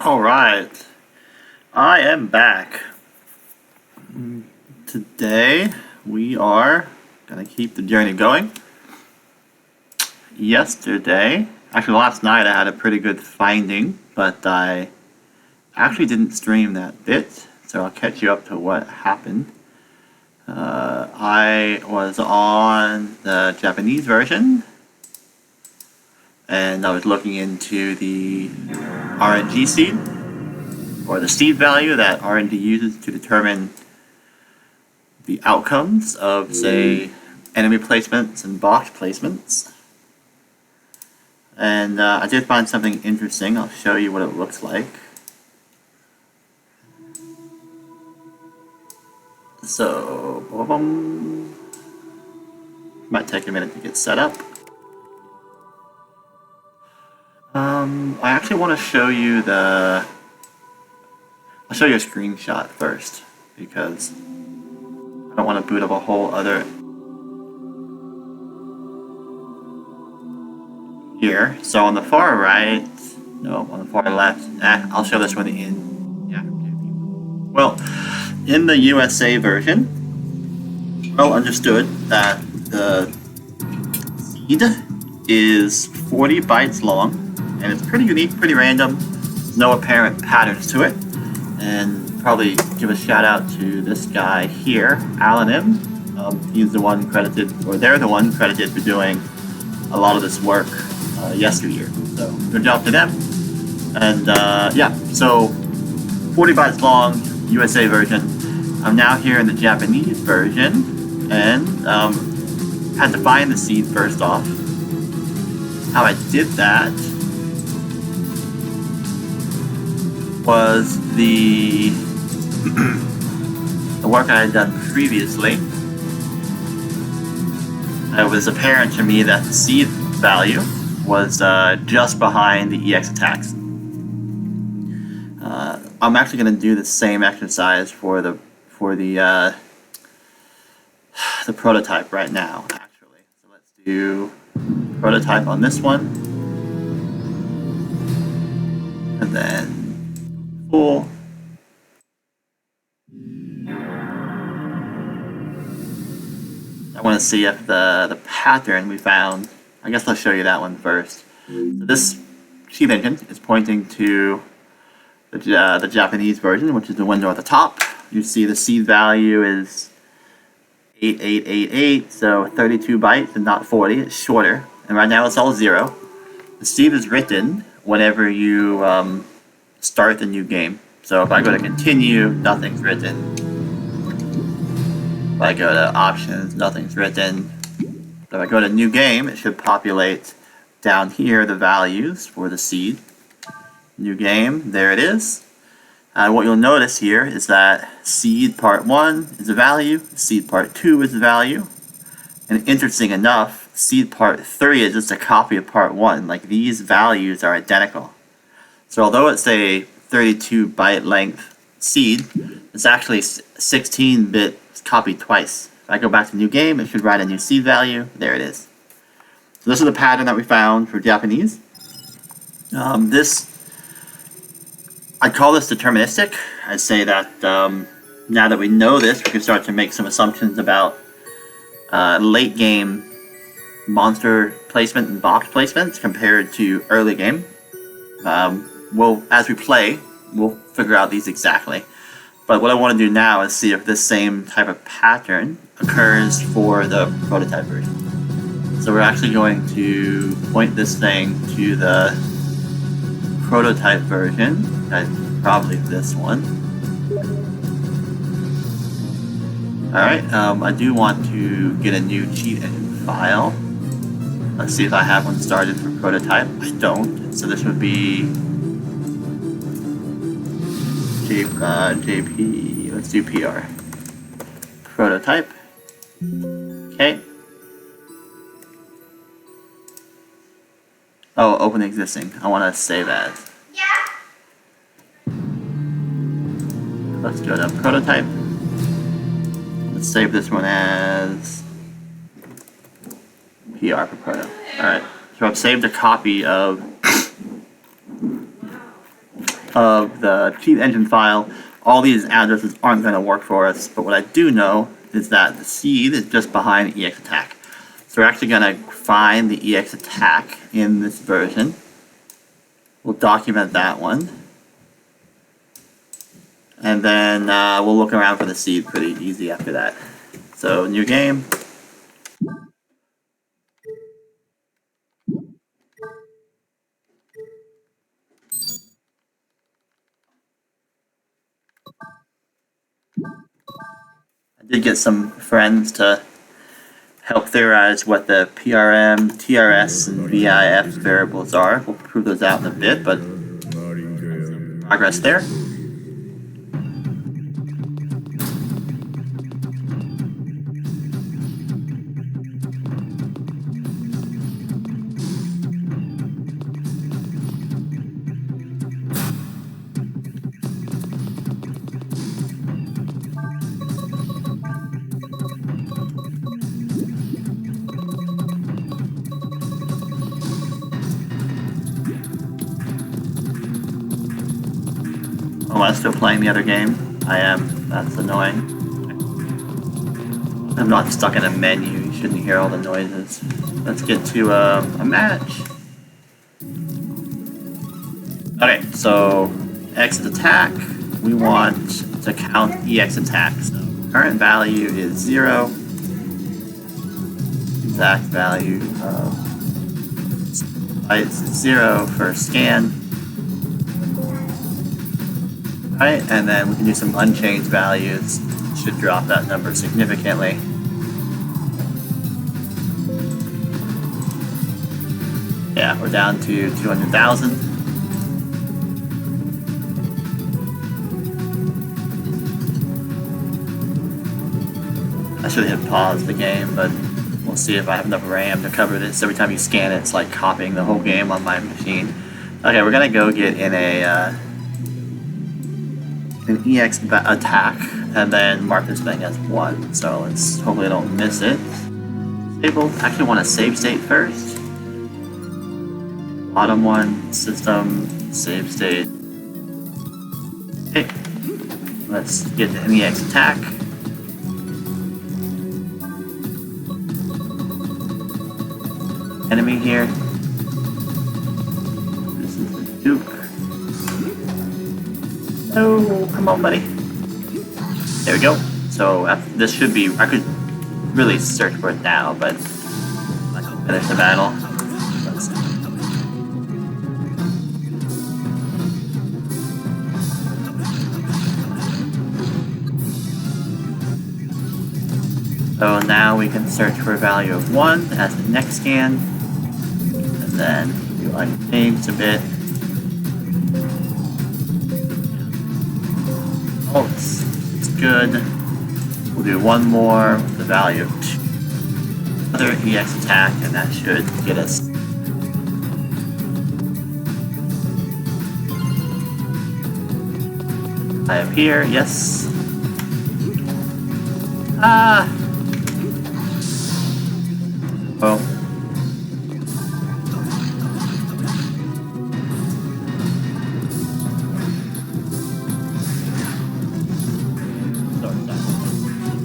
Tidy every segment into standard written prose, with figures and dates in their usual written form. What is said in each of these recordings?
Alright, I am back. Today we are gonna keep the journey going. Actually last night I had a pretty good finding, but I actually didn't stream that bit, so I'll catch you up to what happened. I was on the Japanese version, and I was looking into the RNG seed, or the seed value that RNG uses to determine the outcomes of, say, enemy placements and box placements. And I did find something interesting. I'll show you what it looks like. So, boom. Might take a minute to get set up. I actually want to show you I'll show you a screenshot first, because I don't want to boot up a whole other here. So on the far right, no, on the far left, I'll show this one in. Yeah. Well, in the USA version, well understood that the seed is 40 bytes long, and it's pretty unique, pretty random, no apparent patterns to it. And probably give a shout out to this guy here, Alan M. He's the one credited, or they're the one credited for doing a lot of this work yesteryear. So good job to them. And yeah, so 40 bytes long, USA version. I'm now here in the Japanese version, and had to find the seed first off. How I did that was the work I had done previously. It was apparent to me that the seed value was just behind the EX attacks. I'm actually going to do the same exercise for the prototype right now. Actually, so let's do prototype on this one, and then full. I want to see if the pattern we found. I guess let's show you that one first. So this seed engine is pointing to the Japanese version, which is the window at the top. You see the seed value is 8888, so 32 bytes and not 40. It's shorter, and right now it's all 0. The seed is written whenever you start the new game. So if I go to continue, nothing's written. If I go to options, nothing's written. If I go to new game, it should populate down here the values for the seed. New game, there it is. What you'll notice here is that seed part 1 is a value, seed part 2 is a value, and interesting enough, seed part 3 is just a copy of part 1. Like, these values are identical. So although it's a 32 byte length seed, it's actually 16-bit copied twice. If I go back to new game, it should write a new seed value. There it is. So this is the pattern that we found for Japanese. I'd call this deterministic. I'd say that now that we know this, we can start to make some assumptions about late game monster placement and box placements compared to early game. As we play, we'll figure out these exactly. But what I want to do now is see if this same type of pattern occurs for the prototype version. So we're actually going to point this thing to the prototype version. Probably this one. Alright, I do want to get a new cheat engine file. Let's see if I have one started for prototype. I don't. So this would be JP, let's do PR. Prototype. Okay. Oh, open existing. I want to save as. Yeah. Let's go to prototype. Let's save this one as PR for proto. Alright, so I've saved a copy of of the cheat engine file, all these addresses aren't going to work for us. But what I do know is that the seed is just behind EX attack. So we're actually going to find the EX attack in this version. We'll document that one. And then we'll look around for the seed pretty easy after that. So new game. I did get some friends to help theorize what the PRM, TRS, and VIF variables are. We'll prove those out in a bit, but progress there. Oh, I'm still playing the other game. I am. That's annoying. I'm not stuck in a menu. You shouldn't hear all the noises. Let's get to a match. Okay, so X attack. We want to count EX attack. So current value is 0. Exact value of bytes is 0 for scan. Right, and then we can do some unchanged values. Should drop that number significantly. Yeah, we're down to 200,000. I should have hit pause the game, but we'll see if I have enough RAM to cover this. Every time you scan it, it's like copying the whole game on my machine. Okay, we're gonna go get in an EX attack, and then mark this thing as 1. So let's hopefully I don't miss it. Disable. Actually, want to save state first. Bottom one, system, save state. Okay, let's get the EX attack. Enemy here. This is the Duke. Oh, come on, buddy. There we go. So this should be. I could really search for it now, but I can finish the battle. So now we can search for a value of 1 as the next scan, and then do unchanged a bit. Oh, it's good. We'll do one more with the value of 2. Another EX attack, and that should get us. I am here, yes. Ah! Well.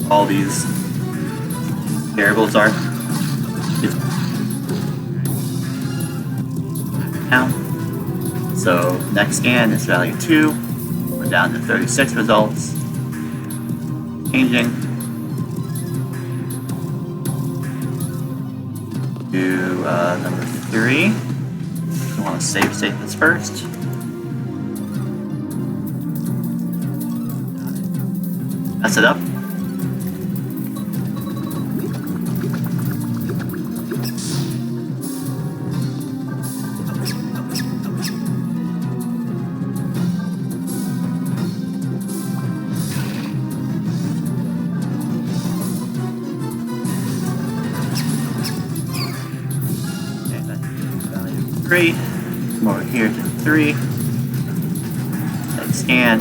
All these variables are now. So next scan is value 2. We're down to 36 results. Changing to number 3. We want to save state this first. Mess it up. Come over here to 3. Next scan.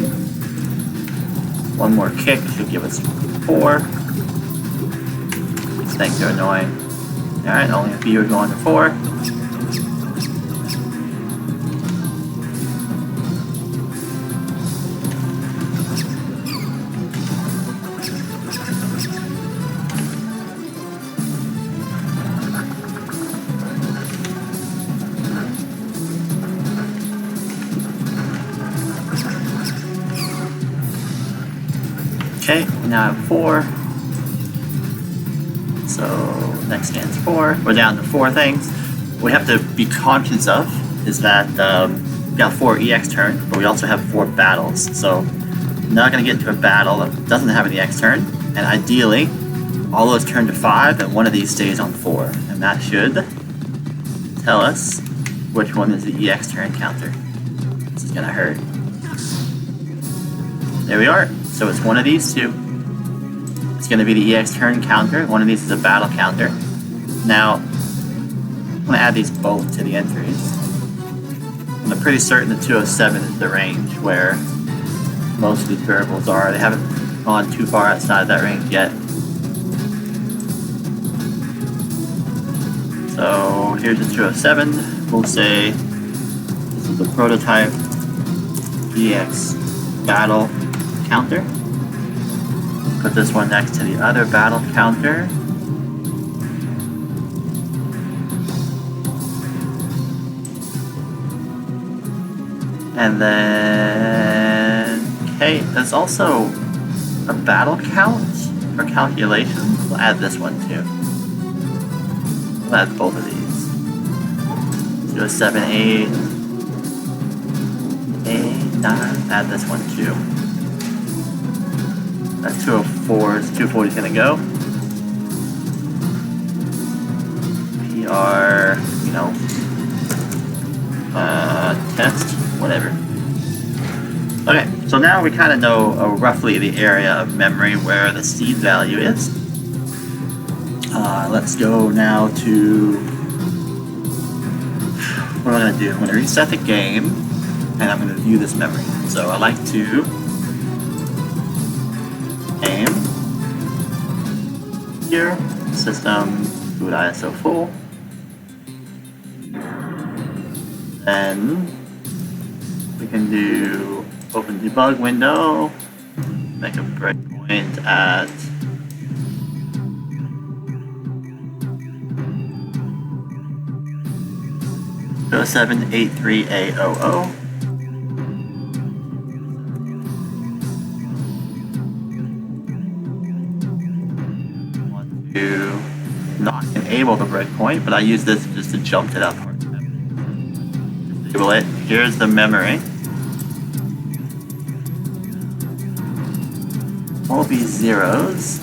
One more kick should give us 4. These things are annoying. Alright, only a few are going to 4. Okay, we now have 4. So next scan's 4. We're down to 4 things. What we have to be conscious of is that we've got 4 EX turn, but we also have 4 battles. So I'm not going to get into a battle that doesn't have an EX turn, and ideally all those turn to 5 and one of these stays on 4. And that should tell us which one is the EX turn counter. This is going to hurt. There we are. So it's one of these two. It's going to be the EX turn counter. One of these is a battle counter. Now, I'm going to add these both to the entries. I'm pretty certain the 207 is the range where most of these variables are. They haven't gone too far outside that range yet. So here's the 207. We'll say this is a prototype EX battle counter. Put this one next to the other battle counter. And then, okay, there's also a battle count for calculations. We'll add this one too. We'll add both of these. 07, 8, 9, add this one too. That's 204, 240 is gonna go. PR, you know, test, whatever. Okay, so now we kind of know roughly the area of memory where the seed value is. Let's go now to, what am I gonna do? I'm gonna reset the game, and I'm gonna view this memory. So I like to aim here, system, boot ISO full. Then we can do open debug window, make a breakpoint at 0783A00. Want to not enable the breakpoint, but I use this just to jump to that part. Disable it. Here's the memory. All these zeros.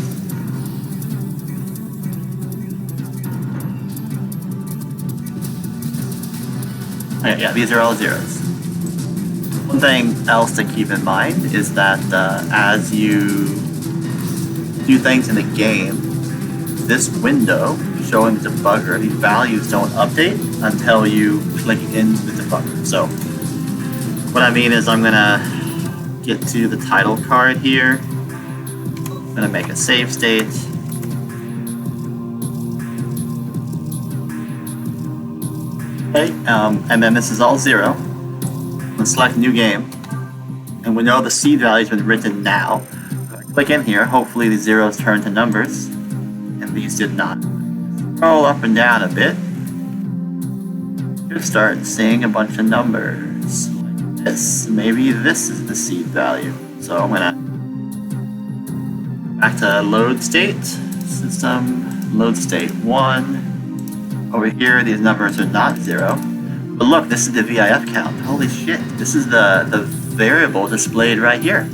Okay, yeah, these are all zeros. One thing else to keep in mind is that as you do things in the game, this window showing the debugger, these values don't update until you click into the debugger. So what I mean is I'm gonna get to the title card here. I'm gonna make a save state. Okay, and then this is all 0. I'm gonna select new game, and we know the seed value has been written now. Click in here, hopefully the zeros turn to numbers, and these did not. Scroll up and down a bit. You start seeing a bunch of numbers like this. Maybe this is the seed value. So I'm gonna back to load state, system, load state 1. Over here, these numbers are not 0. But look, this is the VIF count. Holy shit, this is the variable displayed right here.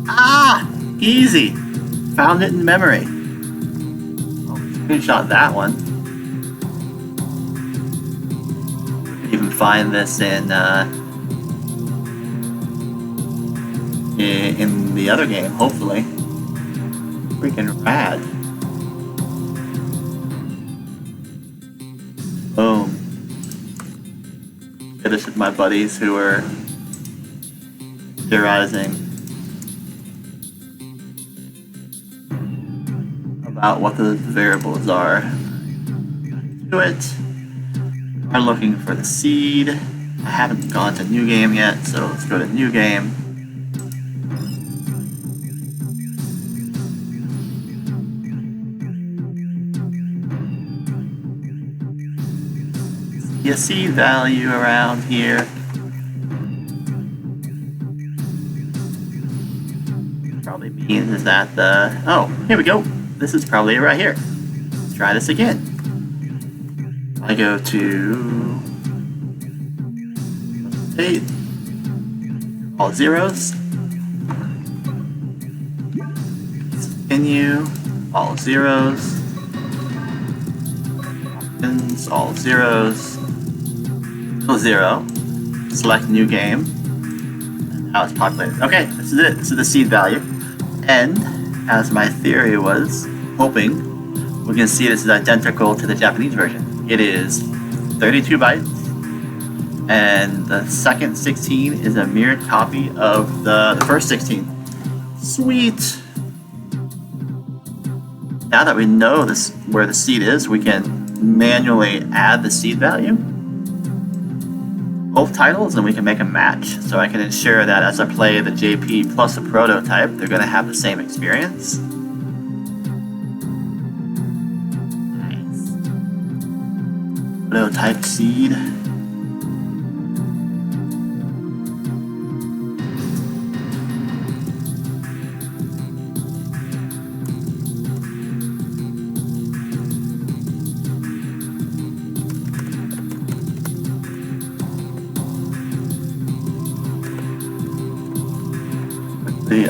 Ah! Easy! Found it in memory. Oh, screenshot that one. Even find this in the other game, hopefully. Freaking rad. Boom. Yeah, this is my buddies who are theorizing about what the variables are. Do it. We're looking for the seed. I haven't gone to new game yet, so let's go to new game. See a seed value around here. probably means is that oh, here we go. This is probably right here. Let's try this again. I go to 8, all zeros. Continue, all zeros. Options, all zeros. Still 0. Select new game. And now it's populated. Okay, this is it. This is the seed value. And as my theory was hoping, we can see this is identical to the Japanese version. It is 32 bytes, and the second 16 is a mirrored copy of the first 16. Sweet! Now that we know this where the seed is, we can manually add the seed value. Both titles, and we can make a match. So I can ensure that as I play the JP plus the prototype, they're going to have the same experience. Nice. Prototype seed. The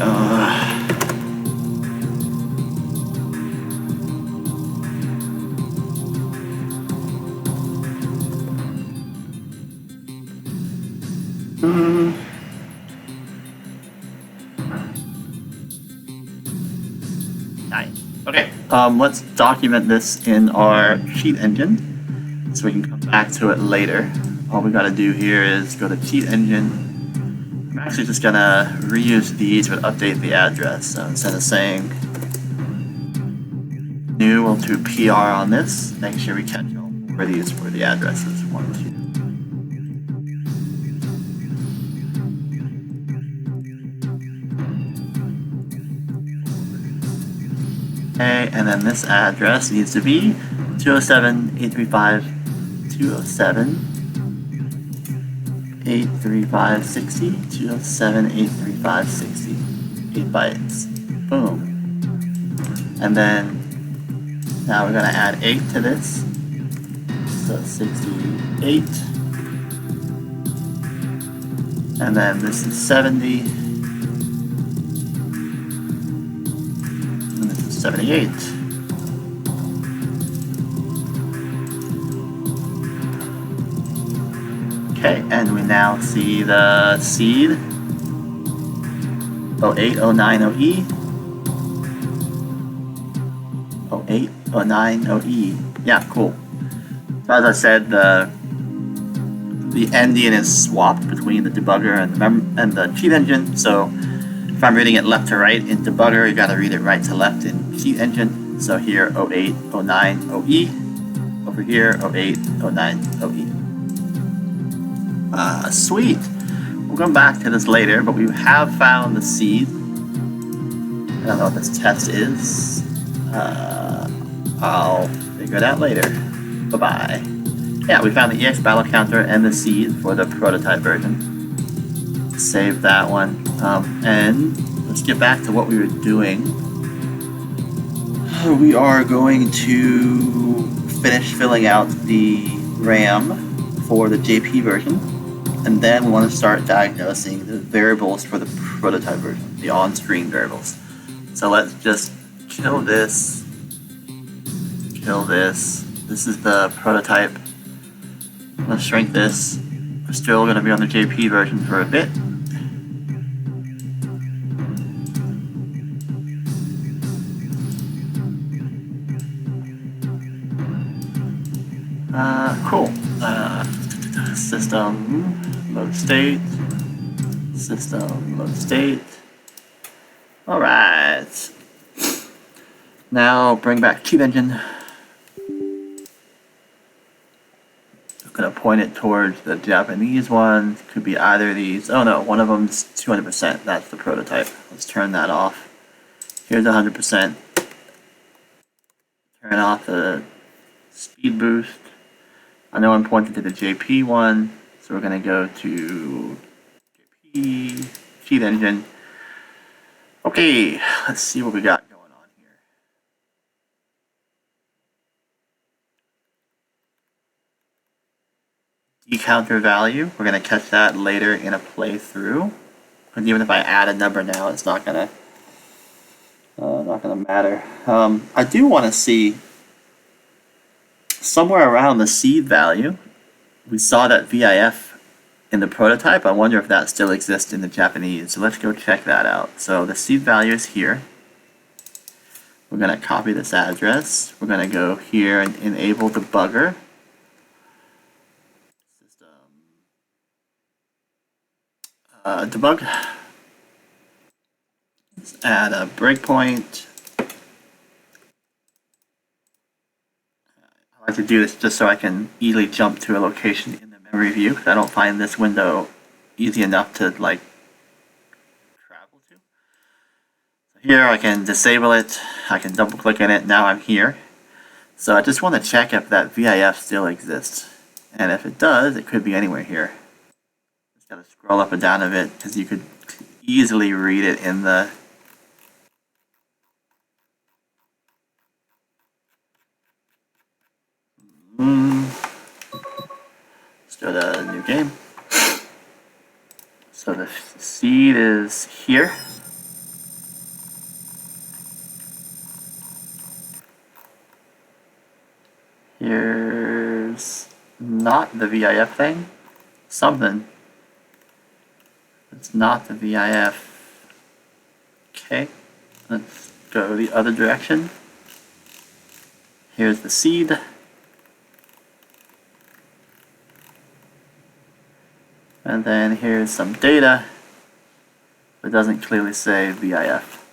Nice. Okay. Let's document this in our cheat engine so we can come back to it later. All we gotta do here is go to cheat engine. I'm actually just gonna reuse these but update the address. So instead of saying new, we'll do PR on this. Make sure we catch all 4 of these for the addresses. 1, 2. Okay, and then this address needs to be 207-835-207-835-60, 207-835-60, 8 bytes. Boom. And then now we're gonna add 8 to this. So 68. And then this is 70. And this is 78. Okay, and we now see the seed 08090E. 08090E. Yeah, cool. So as I said, the ending is swapped between the debugger and the cheat engine. So if I'm reading it left to right in debugger, you gotta read it right to left in cheat engine. So here 08090E. Over here 08090E. Sweet. We'll come back to this later, but we have found the seed. I don't know what this test is. I'll figure it out later. Bye-bye. Yeah, we found the EX battle counter and the seed for the prototype version. Save that one. And let's get back to what we were doing. We are going to finish filling out the RAM for the JP version. And then we want to start diagnosing the variables for the prototype version, the on-screen variables. So let's just kill this. Kill this. This is the prototype. Let's shrink this. We're still going to be on the JP version for a bit. Cool. System, load state. System, load state. Alright. Now bring back cheat engine. I'm gonna point it towards the Japanese one. Could be either of these. Oh no, one of them's 200%. That's the prototype. Let's turn that off. Here's 100%. Turn off the speed boost. I know I'm pointing to the JP one, so we're gonna go to JP cheat engine. Okay. Okay, let's see what we got going on here. D-counter value, we're going to catch that later in a playthrough. And even if I add a number now, it's not gonna matter. I do want to see somewhere around the seed value. We saw that VIF in the prototype. I wonder if that still exists in the Japanese. So let's go check that out. So the seed value is here. We're gonna copy this address. We're gonna go here and enable debugger. System debug. Let's add a breakpoint. I like to do this just so I can easily jump to a location in the memory view, because I don't find this window easy enough to like travel to. So here I can disable it, I can double click in it, now I'm here. So I just want to check if that VIF still exists. And if it does, it could be anywhere here. Just gotta scroll up and down a bit, because you could easily read it in the let's go to new game. So the seed is here. Here's not the VIF thing. Something. It's not the VIF. Okay. Let's go the other direction. Here's the seed. And then here's some data. It doesn't clearly say VIF.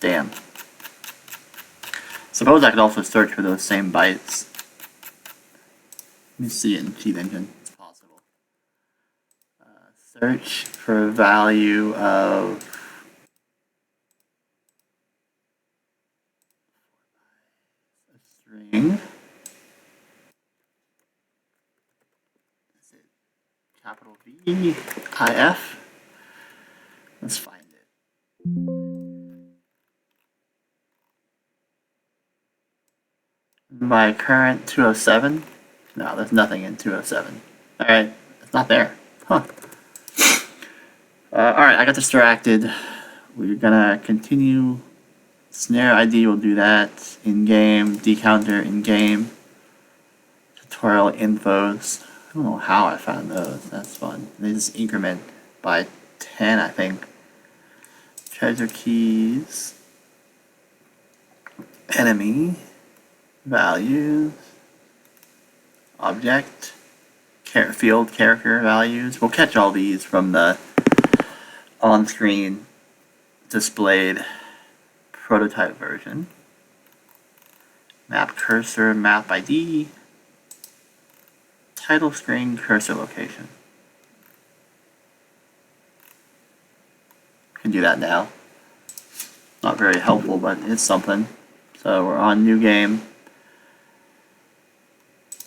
Damn. Suppose I could also search for those same bytes. Let me see it in Cheat Engine. It's possible. Search for a value of a string. Is it capital VIF? Let's find it. My current 207? No, there's nothing in 207. Alright, it's not there. Huh. Alright, I got distracted. We're gonna continue. Snare ID will do that in-game, decounter in-game. Tutorial infos. I don't know how I found those. That's fun. They just increment by 10, I think. Treasure keys. Enemy. Values. Object. Field character values. We'll catch all these from the on-screen displayed prototype version. Map cursor, map ID. Title screen, cursor location. Can do that now. Not very helpful, but it's something. So we're on new game.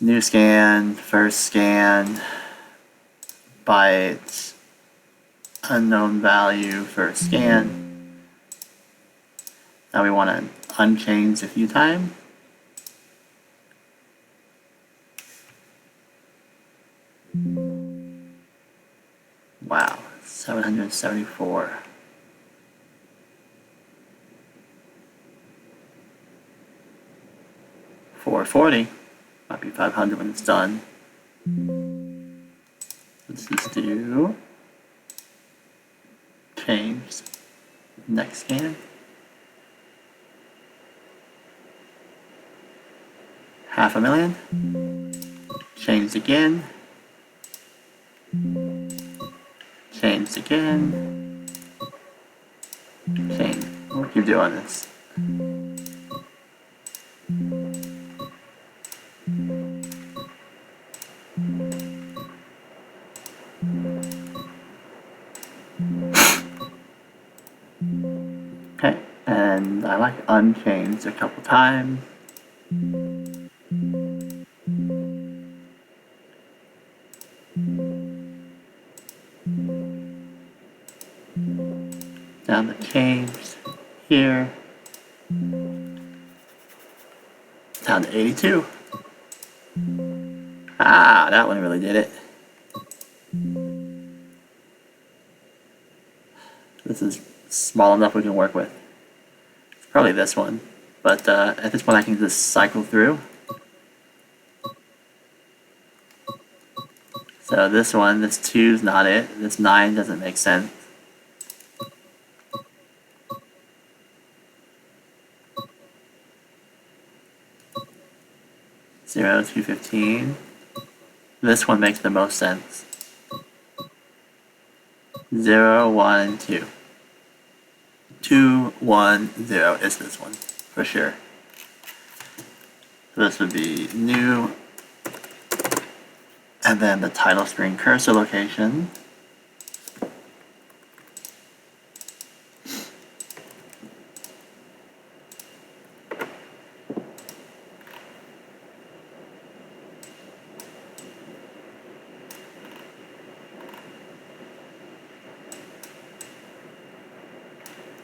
New scan, first scan, byte, unknown value, first scan. Now we want to unchange a few times. Wow, 774. 440. Might be 500 when it's done. Let's just do change. Next scan. 500,000. Changed again. Changed again. Change. We'll keep doing this. Okay, and I like unchanged a couple times. Found the caves here. Down to 82. Ah, that one really did it. This is small enough we can work with. It's probably this one, but at this point I can just cycle through. So this one, this 2's not it. This 9 doesn't make sense. Zero, 215. This one makes the most sense. 0, 1, and 2. 2, 1, 0 is this one, for sure. So this would be new. And then the title screen cursor location.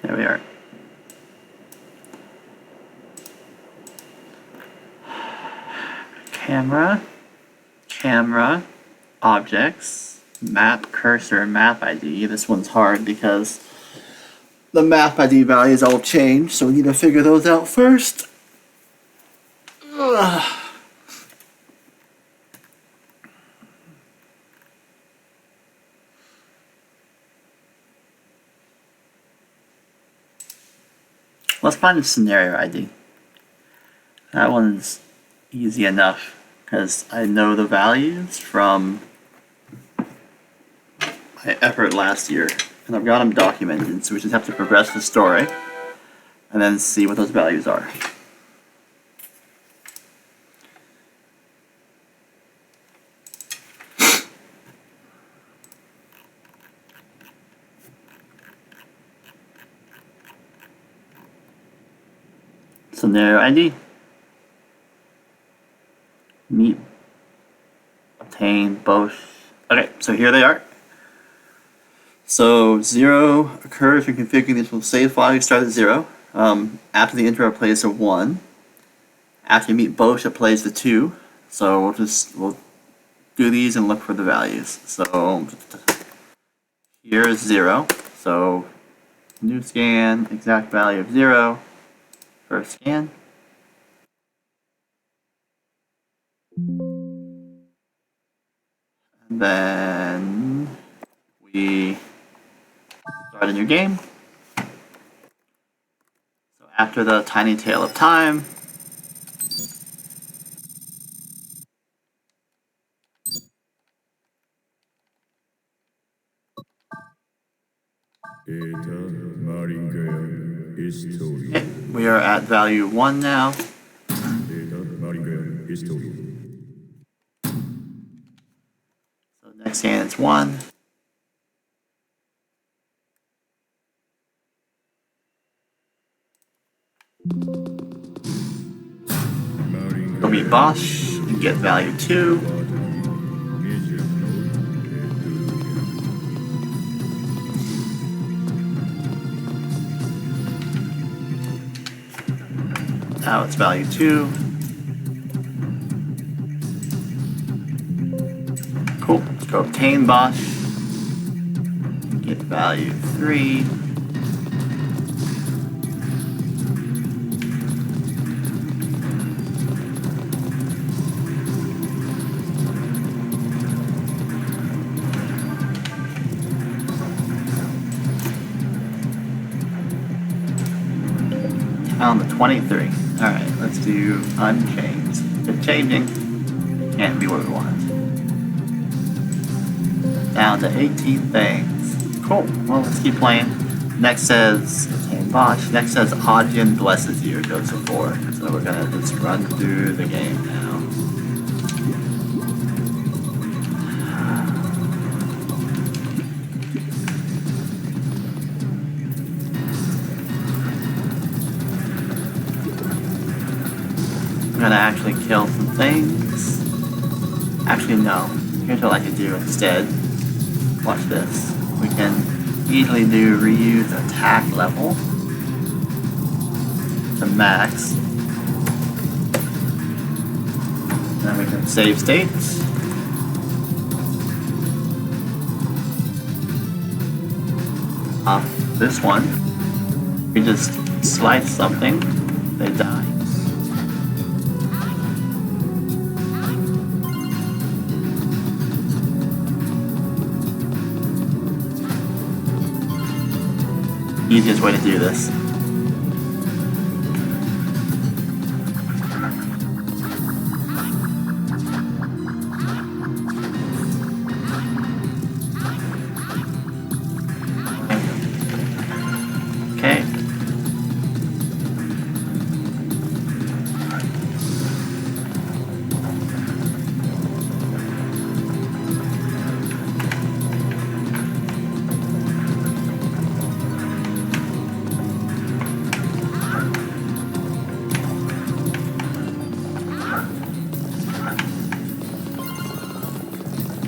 There we are. Camera, objects, map, cursor, map ID. This one's hard because the map ID values all change, so we need to figure those out first. Ugh. Let's find a scenario ID. That one's easy enough because I know the values from my effort last year, and I've got them documented, so we just have to progress the story and then see what those values are. Scenario ID. Meet, obtain, both. Okay, so here they are. So 0 occurs when configuring this will save file. You start at 0. After the intro, it plays a 1. After you meet both, it plays the 2. So we'll do these and look for the values. So here is 0. So new scan, exact value of 0. First scan. And then we start a new game. So after the tiny tail of time, okay, we are at value 1 now. So next scan is 1. Go meet Bosch and get value 2. Now it's value 2. Cool. Let's go obtain Bosch. Get value 3. Found the 23. Alright, let's do unchanged. If changing, can't be what we want. Down to 18 things. Cool. Well, let's keep playing. Next says obtain Bosch. Next says Audion blesses you. It goes to 4. So we're gonna just run through the game now. I'm gonna actually kill some things. Actually, no. Here's what I could do instead. Watch this. We can easily do reuse attack level to max. Then we can save states. Off this one, we just slice something, they die. Easiest way to do this. Okay.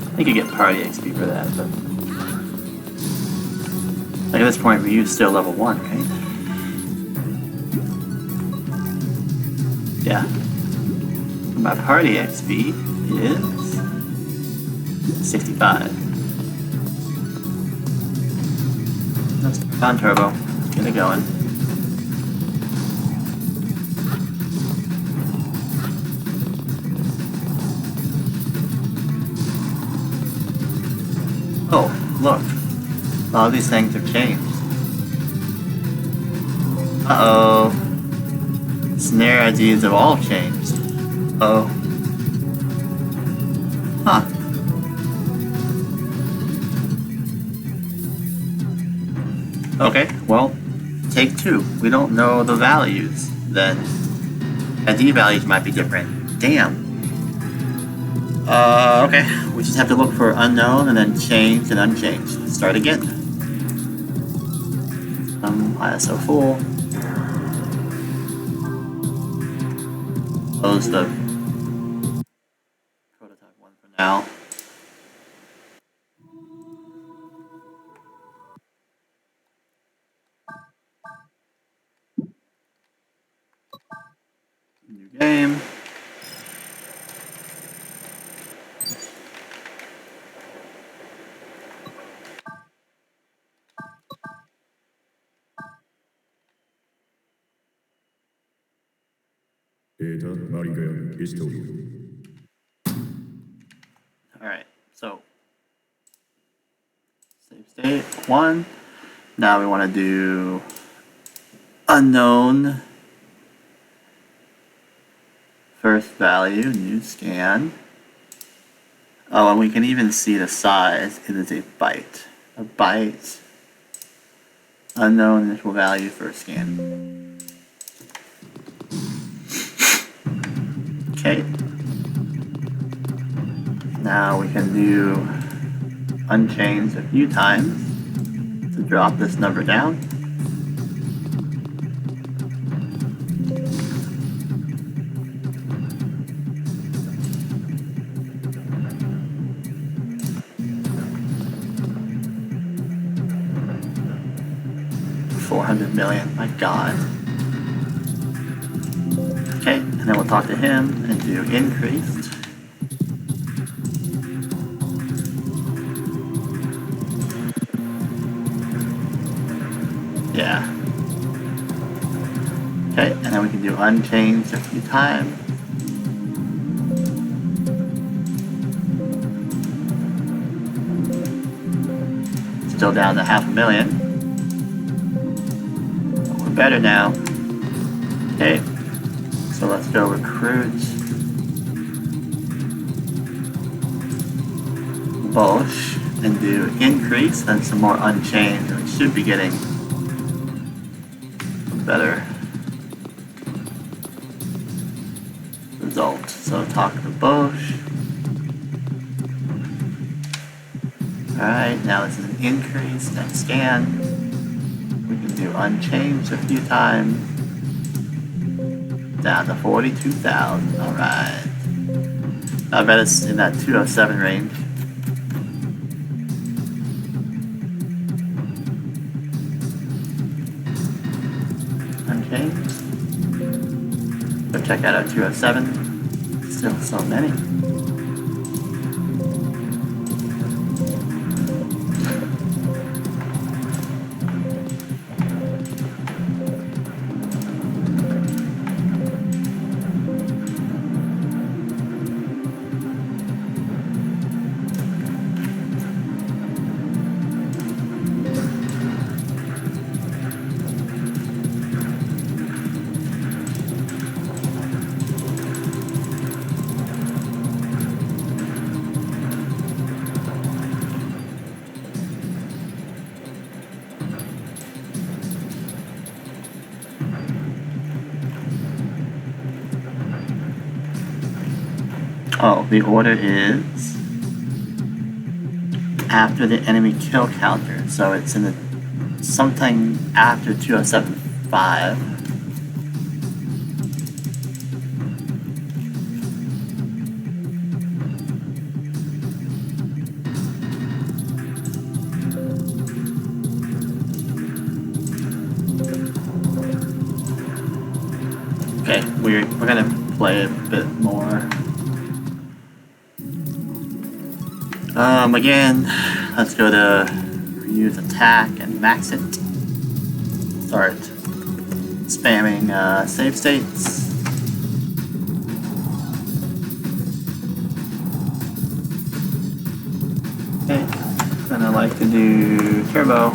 I think you get party XP for that, but like at this point, Ryu's still level 1, right? Yeah. My party XP is 65. Let's turn on turbo. Let's get it going. Oh, look. All these things have changed. Uh-oh. Snare IDs have all changed. Uh-oh. Huh. Okay, well, take 2. We don't know the values. Then ID values might be different. Damn. Okay. We just have to look for unknown and then change and unchanged. Start again. ISO full. Close the prototype one for now. New game. Alright, so save state 1. Now we want to do unknown first value, new scan. Oh, and we can even see the size. It is a byte. A byte. Unknown initial value first scan. Okay. Now we can do unchanged a few times to drop this number down. $400 million, my God. Okay, and then we'll talk to him and do increased. Yeah. Okay, and then we can do unchanged a few times. Still down to $500,000. We're better now. Okay, so let's go recruit Bosch and do increase and some more unchanged. We should be getting better result. So talk to Bosch. Alright, now this is an increase, next scan. We can do unchanged a few times. Down to 42,000, alright. I bet it's in that 207 range. Okay. Go check out our 207. Still so many. Oh, the order is after the enemy kill counter, so it's in the something after 2075. Okay, we're gonna play a bit more. Again, let's go to use attack and max it. Start spamming save states. Okay, and I like to do turbo.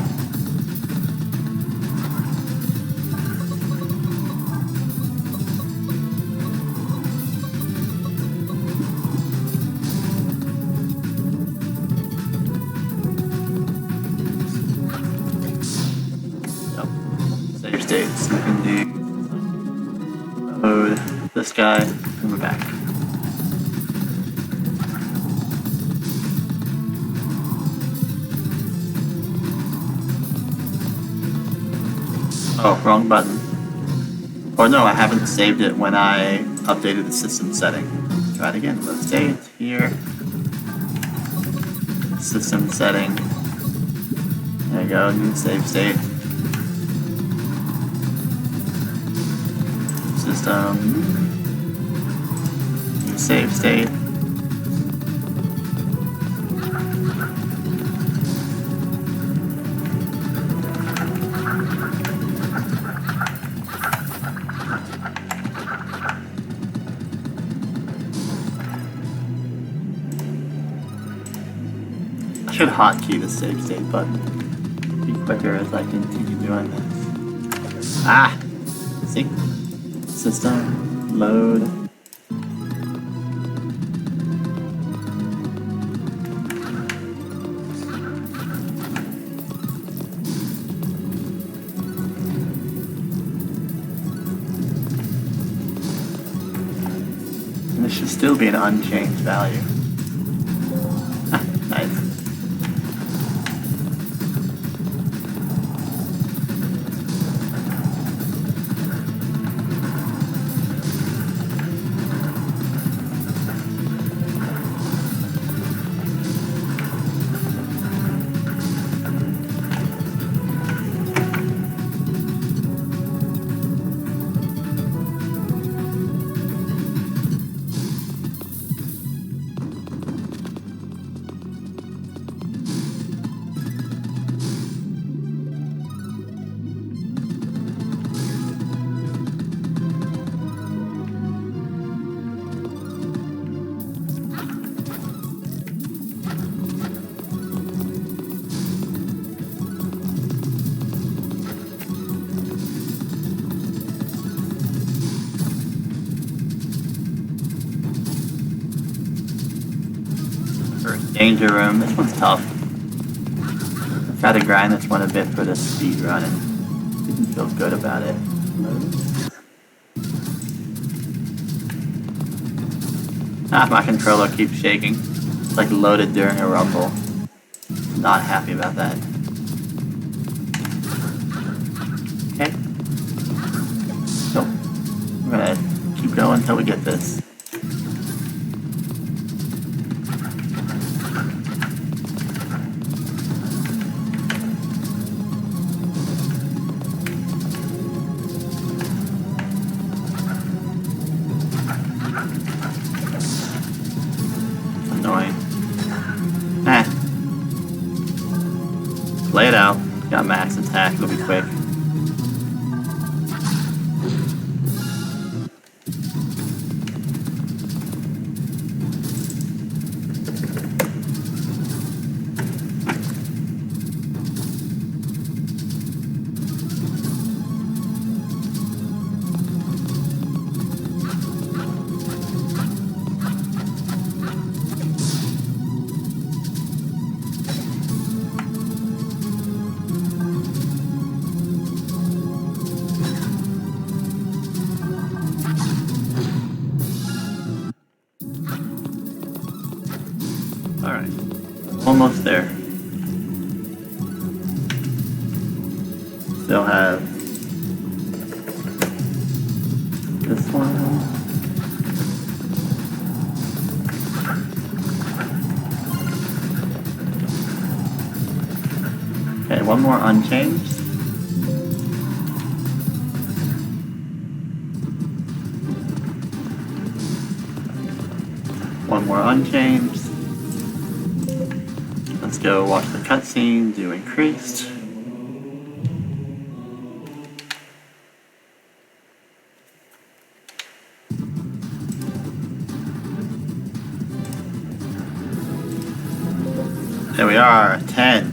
States. We can do load this guy and we're back. Oh, wrong button. Or no, I haven't saved it when I updated the system setting. Try it again. Load state here. System setting. There you go, new save state. Save state. I should hotkey the save state button. Be quicker as I continue doing this. Ah! See? System, load. And this should still be an unchanged value. Ah, nice. Danger room, this one's tough. I tried to grind this one a bit for the speed run and didn't feel good about it. My controller keeps shaking. It's like loaded during a rumble. Not happy about that. Okay. So, we're gonna keep going until we get this. out. Got max attack, it'll be quick. Alright, almost there. Still have this one. Okay, one more unchanged. One more unchanged. Let's go watch the cutscene, do increased. There we are, 10.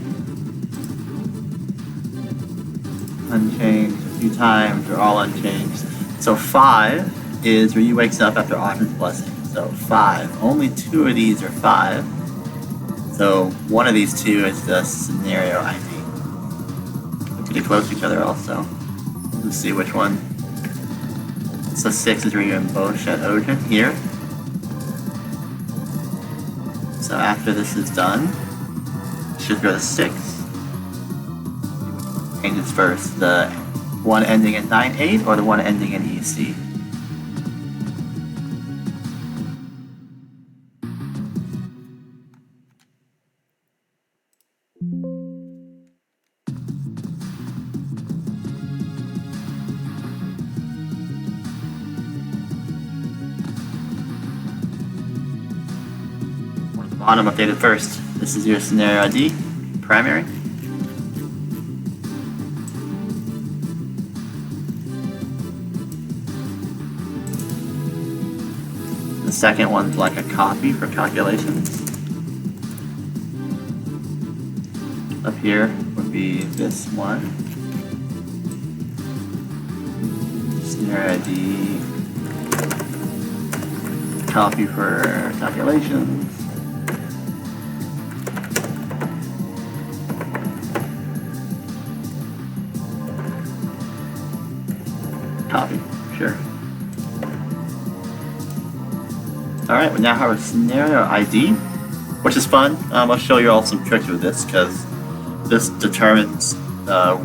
Unchanged a few times, they're all unchanged. So 5 is Ryu wakes up after Autumn's Blessing. So 5. Only 2 of these are 5. So one of these 2 is the scenario ID. They're pretty close to each other also. Let's see which one. So 6 is Ryu and Boshin Ojin here. So after this is done, should go to 6. Changes first, the one ending in 9-8 or the one ending in EC. Bottom updated first. This is your scenario ID, primary. The second one's like a copy for calculations. Up here would be this one. Scenario ID, copy for calculations. Copy, sure. Alright, we now have a scenario ID, which is fun. I'll show you all some tricks with this, because this determines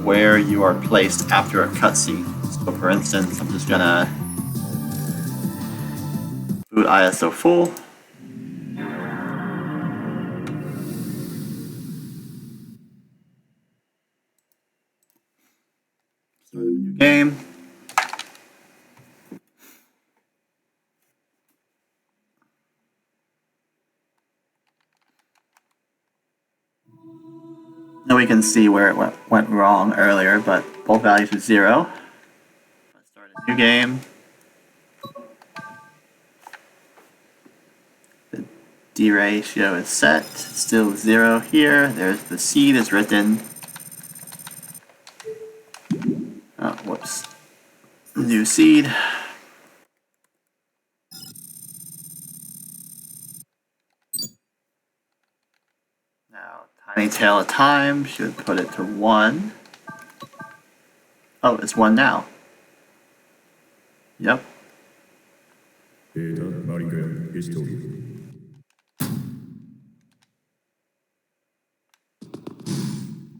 where you are placed after a cutscene. So for instance, I'm just gonna boot ISO full. Start a new game. Now we can see where it went wrong earlier, but both values are 0. Let's start a new game. The D ratio is set, still 0 here. There's the seed is written. Oh, whoops. New seed. Now, tiny tail of time should put it to 1. Oh, it's 1 now. Yep.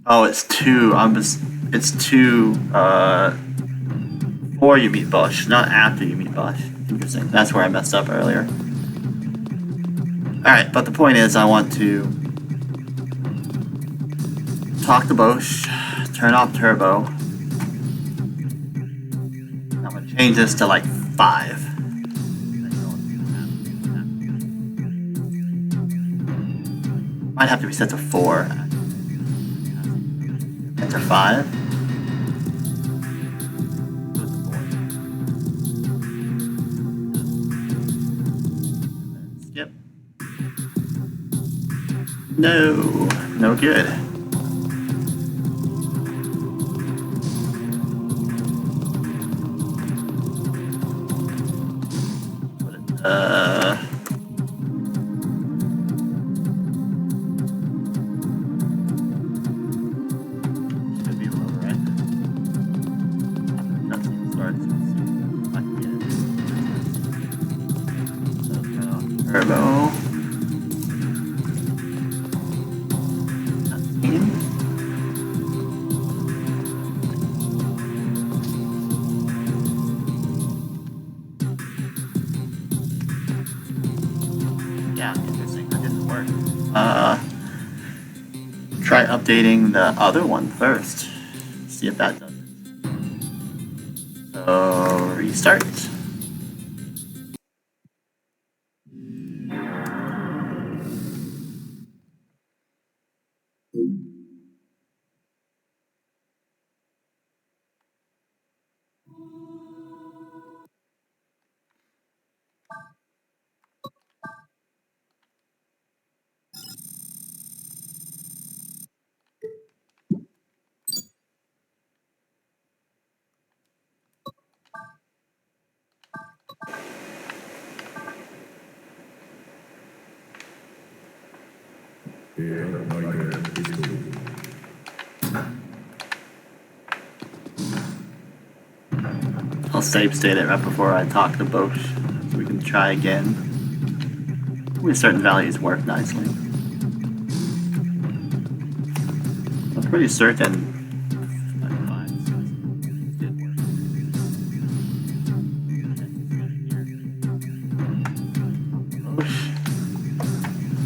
Oh, it's 2. It's 2 before you meet Bush, not after you meet Bush. Interesting. That's where I messed up earlier. Alright, but the point is I want to talk to Bosch, turn off turbo. I'm going to change this to like 5. Might have to reset to 4. Enter 5. Skip. No, no good. Should be low, right? Cutscene starts. Turn off turbo. Yeah, interesting. That didn't work. Try updating the other one first. See if that does it. So restart. I'll save state it right before I talk to Bosch, so we can try again. With certain values work nicely. I'm pretty certain.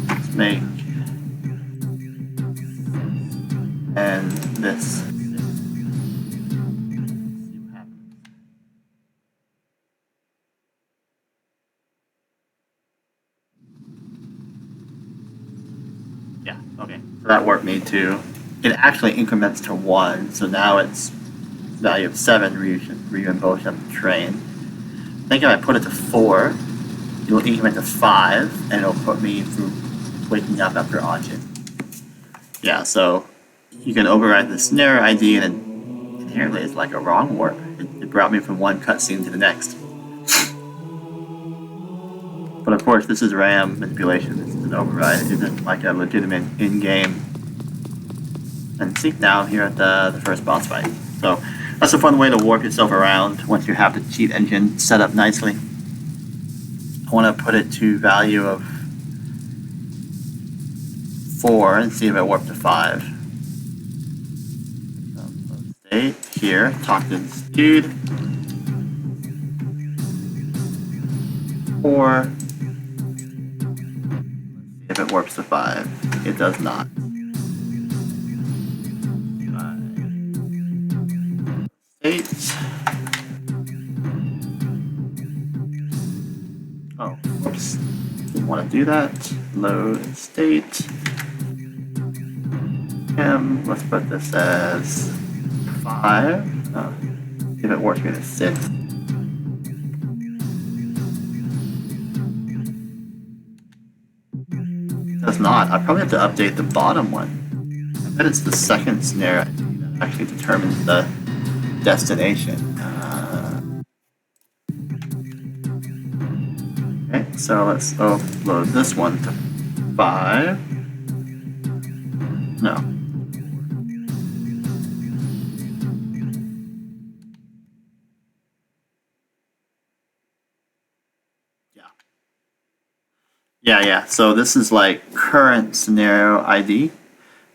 Let's make and this. Yeah, okay. So that worked me too. It actually increments to 1, so now it's value of 7 reimbursed on the train. I think if I put it to 4, it will increment to 5, and it'll put me through waking up after Ajin. Yeah, so you can override the scenario ID, and it inherently is like a wrong warp. It brought me from one cutscene to the next. But of course, this is RAM manipulation. This is an override. It isn't like a legitimate in-game. And seek now here at the first boss fight. So that's a fun way to warp yourself around once you have the cheat engine set up nicely. I want to put it to value of 4 and see if I warp to 5. So stay here, talk to this dude. 4. If it warps to 5. It does not. 8. Oh, whoops. Didn't want to do that. Load state. Let's put this as 5. If it warps me to 6. Does not. I probably have to update the bottom one. I bet it's the second snare that actually determines the destination. Okay, so let's upload this one to 5. No. Yeah. So this is like current scenario ID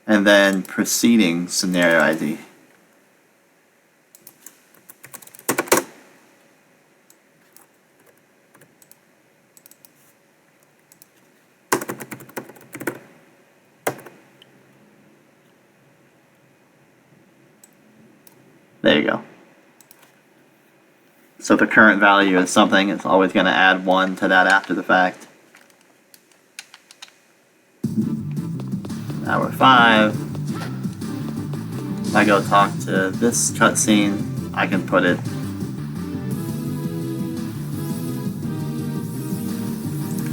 and then preceding scenario ID. There you go. So the current value is something, it's always going to add 1 to that after the fact. Now we're 5. If I go talk to this cutscene, I can put it.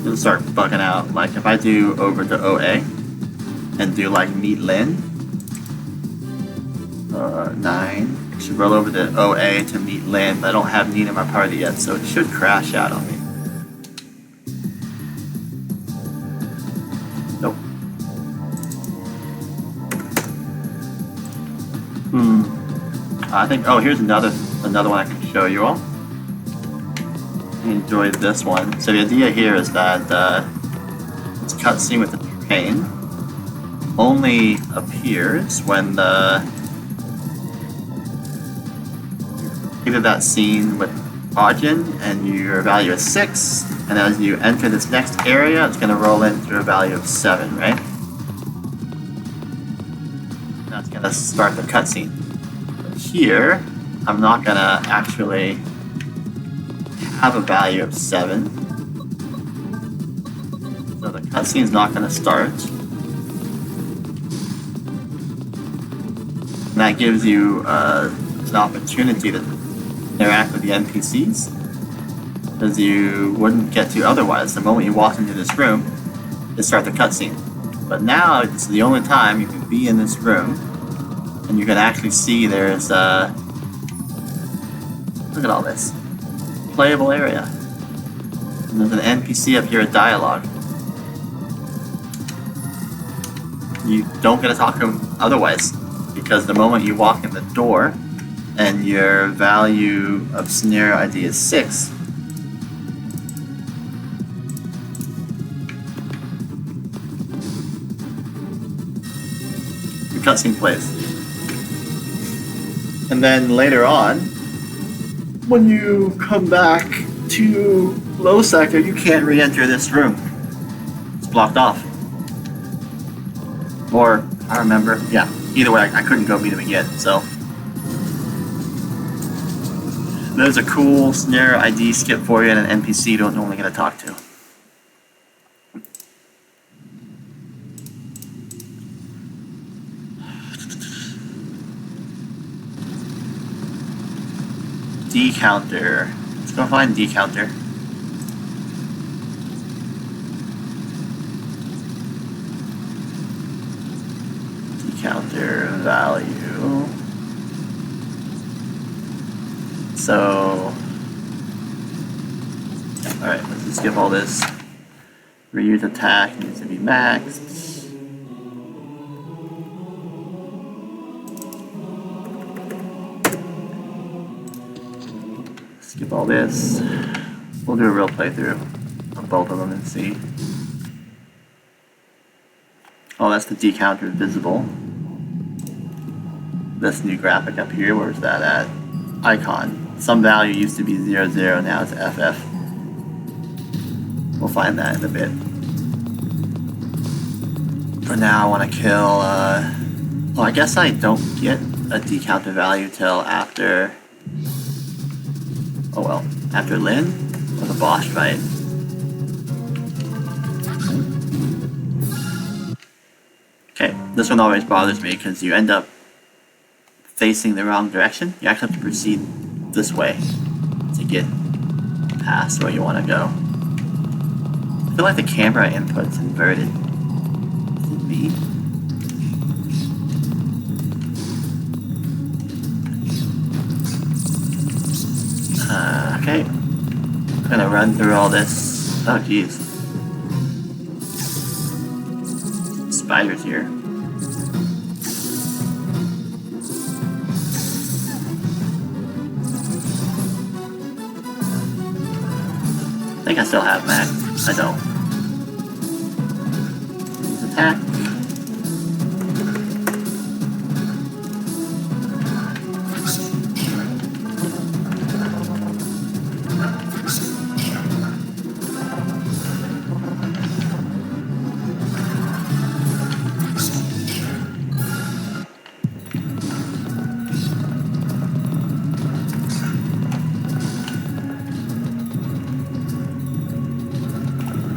It'll start bugging out. Like if I do over to OA and do like meet Lynn, 9. Should roll over to OA to meet Lynn, but I don't have Nina in my party yet, so it should crash out on me. Nope. I think. Oh, here's another one I can show you all. I enjoyed this one. So the idea here is that this cutscene with the train only appears when either that scene with Ajin and your value is 6, and as you enter this next area, it's going to roll into a value of 7, right? That's going to start the cutscene. But here, I'm not going to actually have a value of 7. So the cutscene is not going to start. And that gives you an opportunity to interact with the NPCs, because you wouldn't get to otherwise. The moment you walk into this room, it starts the cutscene. But now it's the only time you can be in this room, and you can actually see there's look at all this playable area. And there's an NPC up here at dialogue. You don't get to talk to him otherwise, because the moment you walk in the door and your value of scenario ID is 6, the cutscene plays. And then later on, when you come back to low sector, you can't re-enter this room. It's blocked off. Or, I don't remember. Yeah, either way, I couldn't go meet him again, so. There's a cool scenario ID skip for you and an NPC you don't normally get to talk to. D-counter. Let's go find D-counter. D-counter value. So, alright, let's just skip all this. Reuse attack needs to be maxed. Skip all this. We'll do a real playthrough of both of them and see. Oh, that's the decounter visible. This new graphic up here, where's that at? Icon. Some value used to be 00, now it's FF. We'll find that in a bit. For now, I want to kill, well, I guess I don't get a decounter value till after, oh well, after Lynn, or the boss fight. Okay, this one always bothers me because you end up facing the wrong direction. You actually have to proceed this way to get past where you want to go. I feel like the camera input's inverted. Is it me? Okay. I'm gonna run through all this. Oh jeez. Spiders here. I think I still have Mac. I don't. Attack.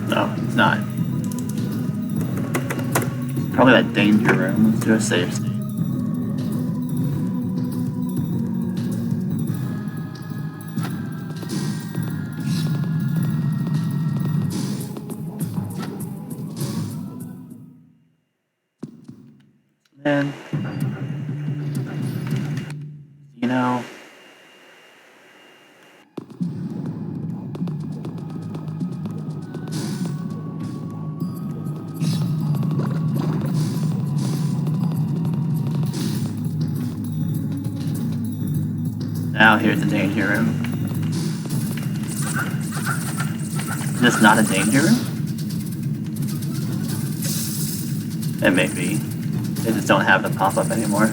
No, it's not. Probably that danger room. Let's do a save state. And you know, now here's the danger room. Is this not a danger room? It may be. They just don't have the pop-up anymore.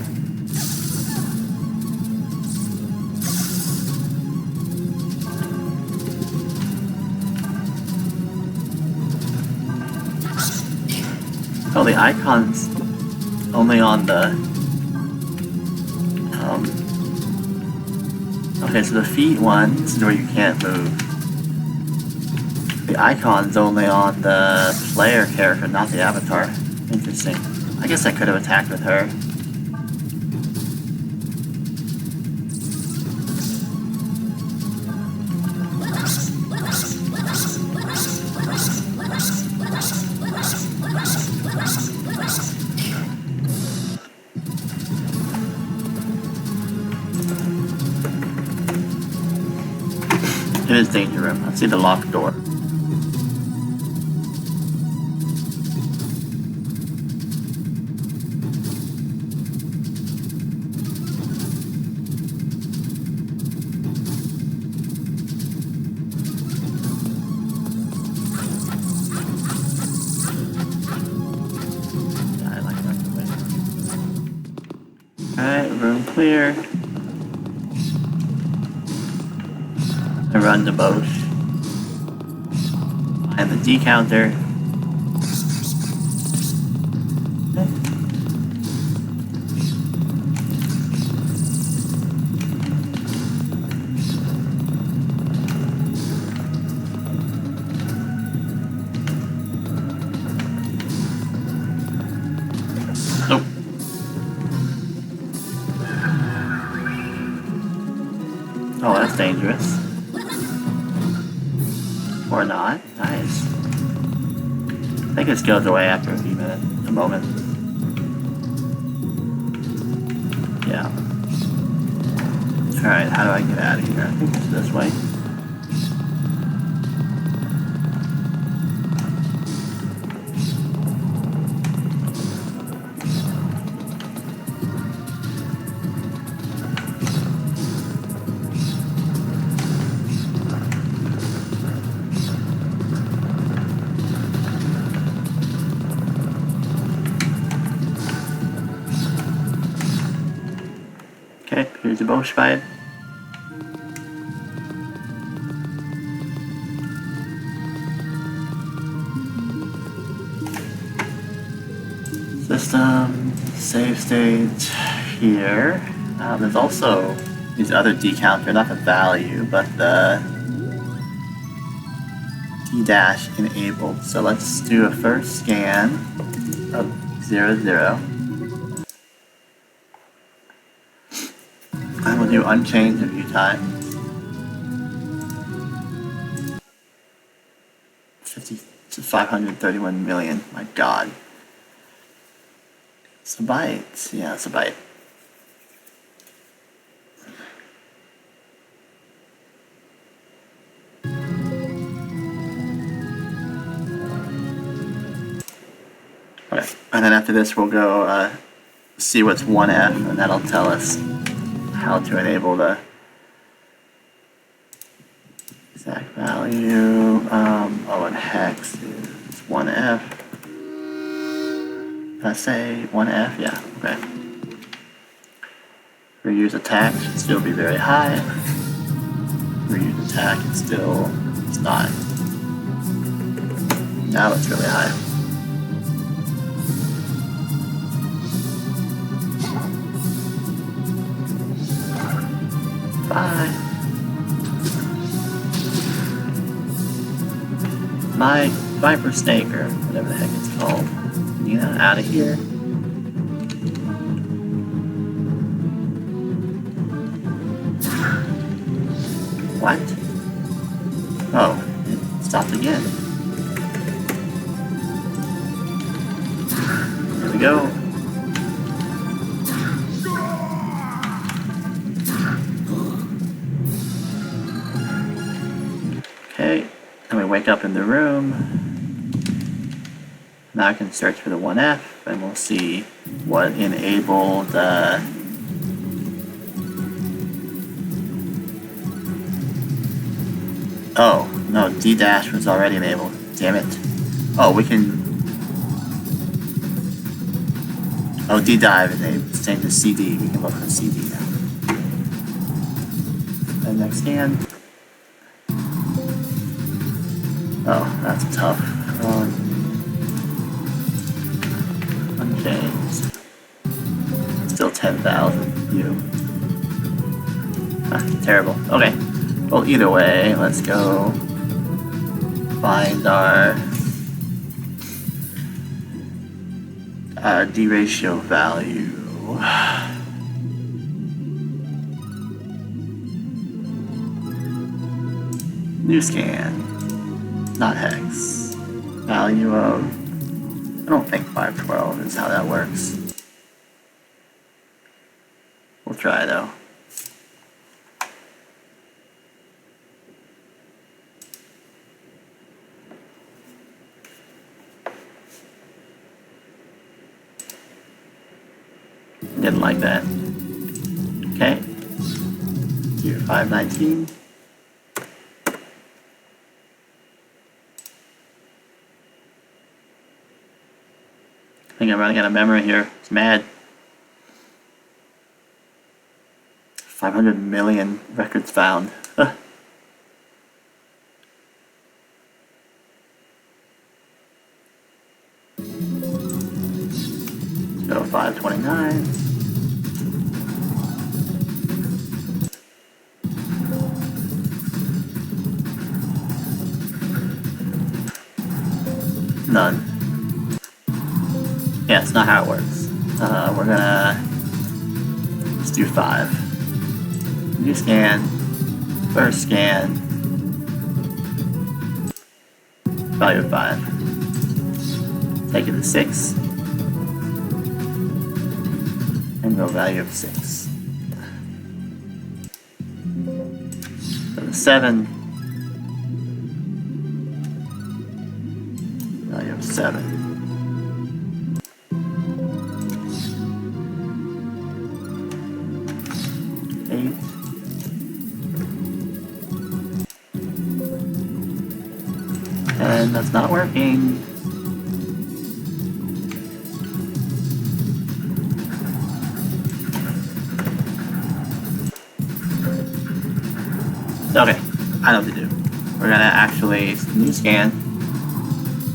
Oh, the icon's only on the... Okay, so the feet one, this is where you can't move. The icon's only on the player character, not the avatar. Interesting. I guess I could have attacked with her. It is danger room. I see the locked door. Yeah, I like that way. Alright, room clear. I run to both. Find the D counter. Nope. Oh, that's dangerous. Or not. Nice. I think this goes away after a few minutes. A moment. Yeah. Alright, how do I get out of here? I think it's this way. Okay, here's the boss fight. System, save state here. There's also these other D counter, not the value, but the D dash enabled. So let's do a first scan of 00. And we'll do unchanged a few times. 50 to 531 million. My god. It's a byte. Yeah, it's a byte. Okay, and then after this we'll go see what's 1F, and that'll tell us how to enable the exact value. Oh, and hex is 1F. Did I say 1F? Yeah, okay. Reuse attack should still be very high. Reuse attack is still, it's not. Now it's really high. Bye. My Viper Snake, or whatever the heck it's called. You know, out of here. What? Oh, it stopped again. There we go. And we wake up in the room. Now I can search for the 1F, and we'll see what enabled. Oh, no, D dash was already enabled. Damn it. Oh, we can. Oh, D dive is enabled. Same as CD. We can look for CD now. And next scan. Oh, that's tough. Unchanged. Still 10,000 view. Ah, terrible. Okay. Well, either way, let's go find our D ratio value. New scan. Not hex. Value of. I don't think 512 is how that works. We'll try though. Didn't like that. Okay. Here, 519. I think I'm running out of memory here. It's mad. 500 million records found. Go 529. None. Yeah, it's not how it works. We're gonna just do 5. New scan, first scan, value of 5. Take it to 6, and go value of 6. Go to 7, value of 7. 8. And that's not working. Okay, I know what to do. We're gonna actually new scan.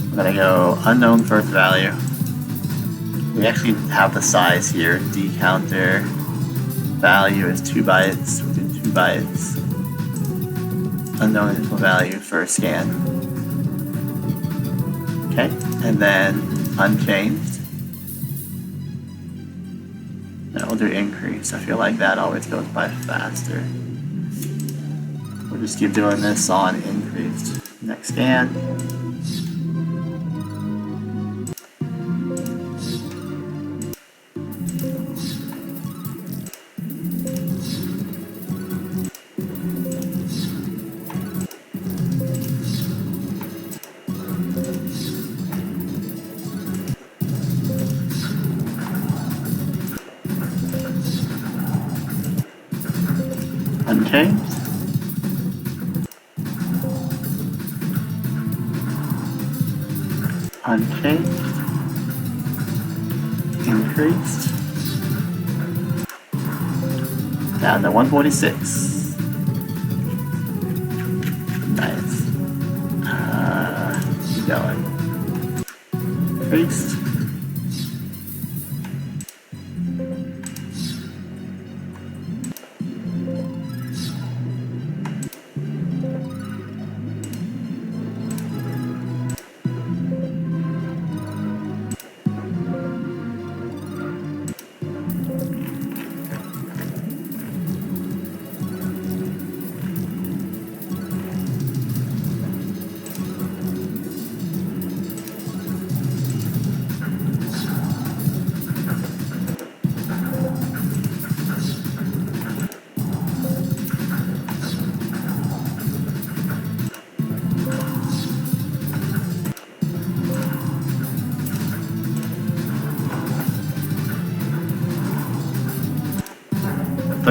We're gonna go unknown first value. We actually have the size here. D counter value is 2 bytes. We do 2 bytes. Unknown initial value first scan. Okay, and then unchanged. Now we'll do increase. I feel like that always goes by faster. We'll just keep doing this on increased. Next scan. Unchanged. Unchanged. Increased. Down to 146. Nice. Keep going. Increased.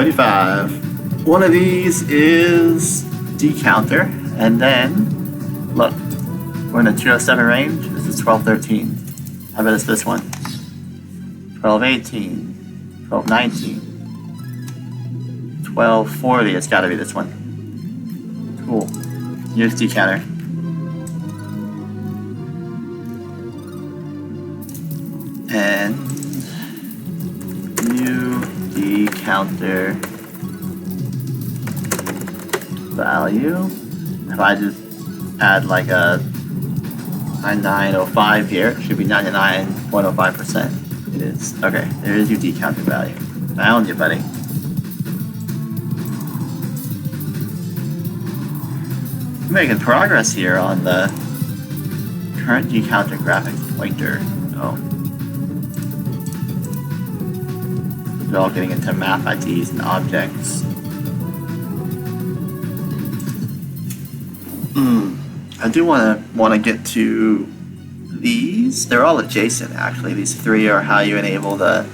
25. One of these is decounter, and then look, we're in the 207 range. This is 1213. I bet it's this one. 1218, 1219, 1240. It's got to be this one. Cool. Here's decounter. And new decounter value. If I just add like a 9905 here, it should be 99.05%. It is. Okay, there is your decounter value. Found you, buddy. We're making progress here on the current decounter graphics pointer. Oh. We're all getting into map IDs and objects. I do want to get to these. They're all adjacent, actually. These three are how you enable the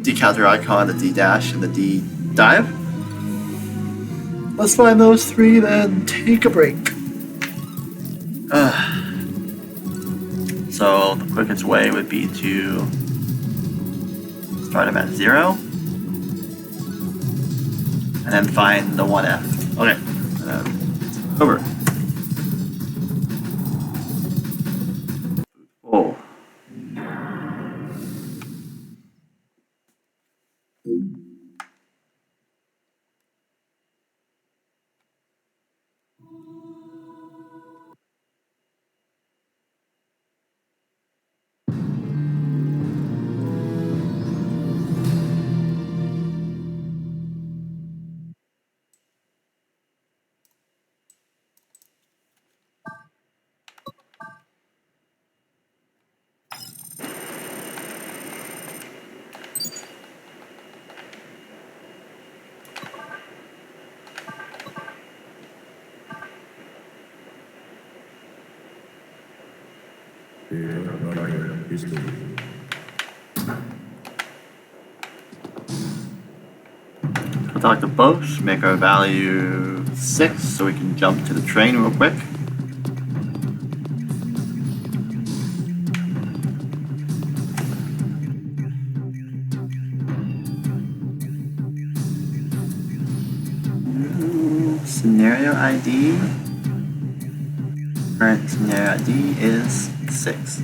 decounter icon, the D dash, and the D dive. Let's find those three, then take a break. So the quickest way would be to start them at 0, and then find the 1F. Okay, over. Oh. We'll talk to Bosch, make our value 6 so we can jump to the train real quick. Scenario ID. Current scenario ID is 6.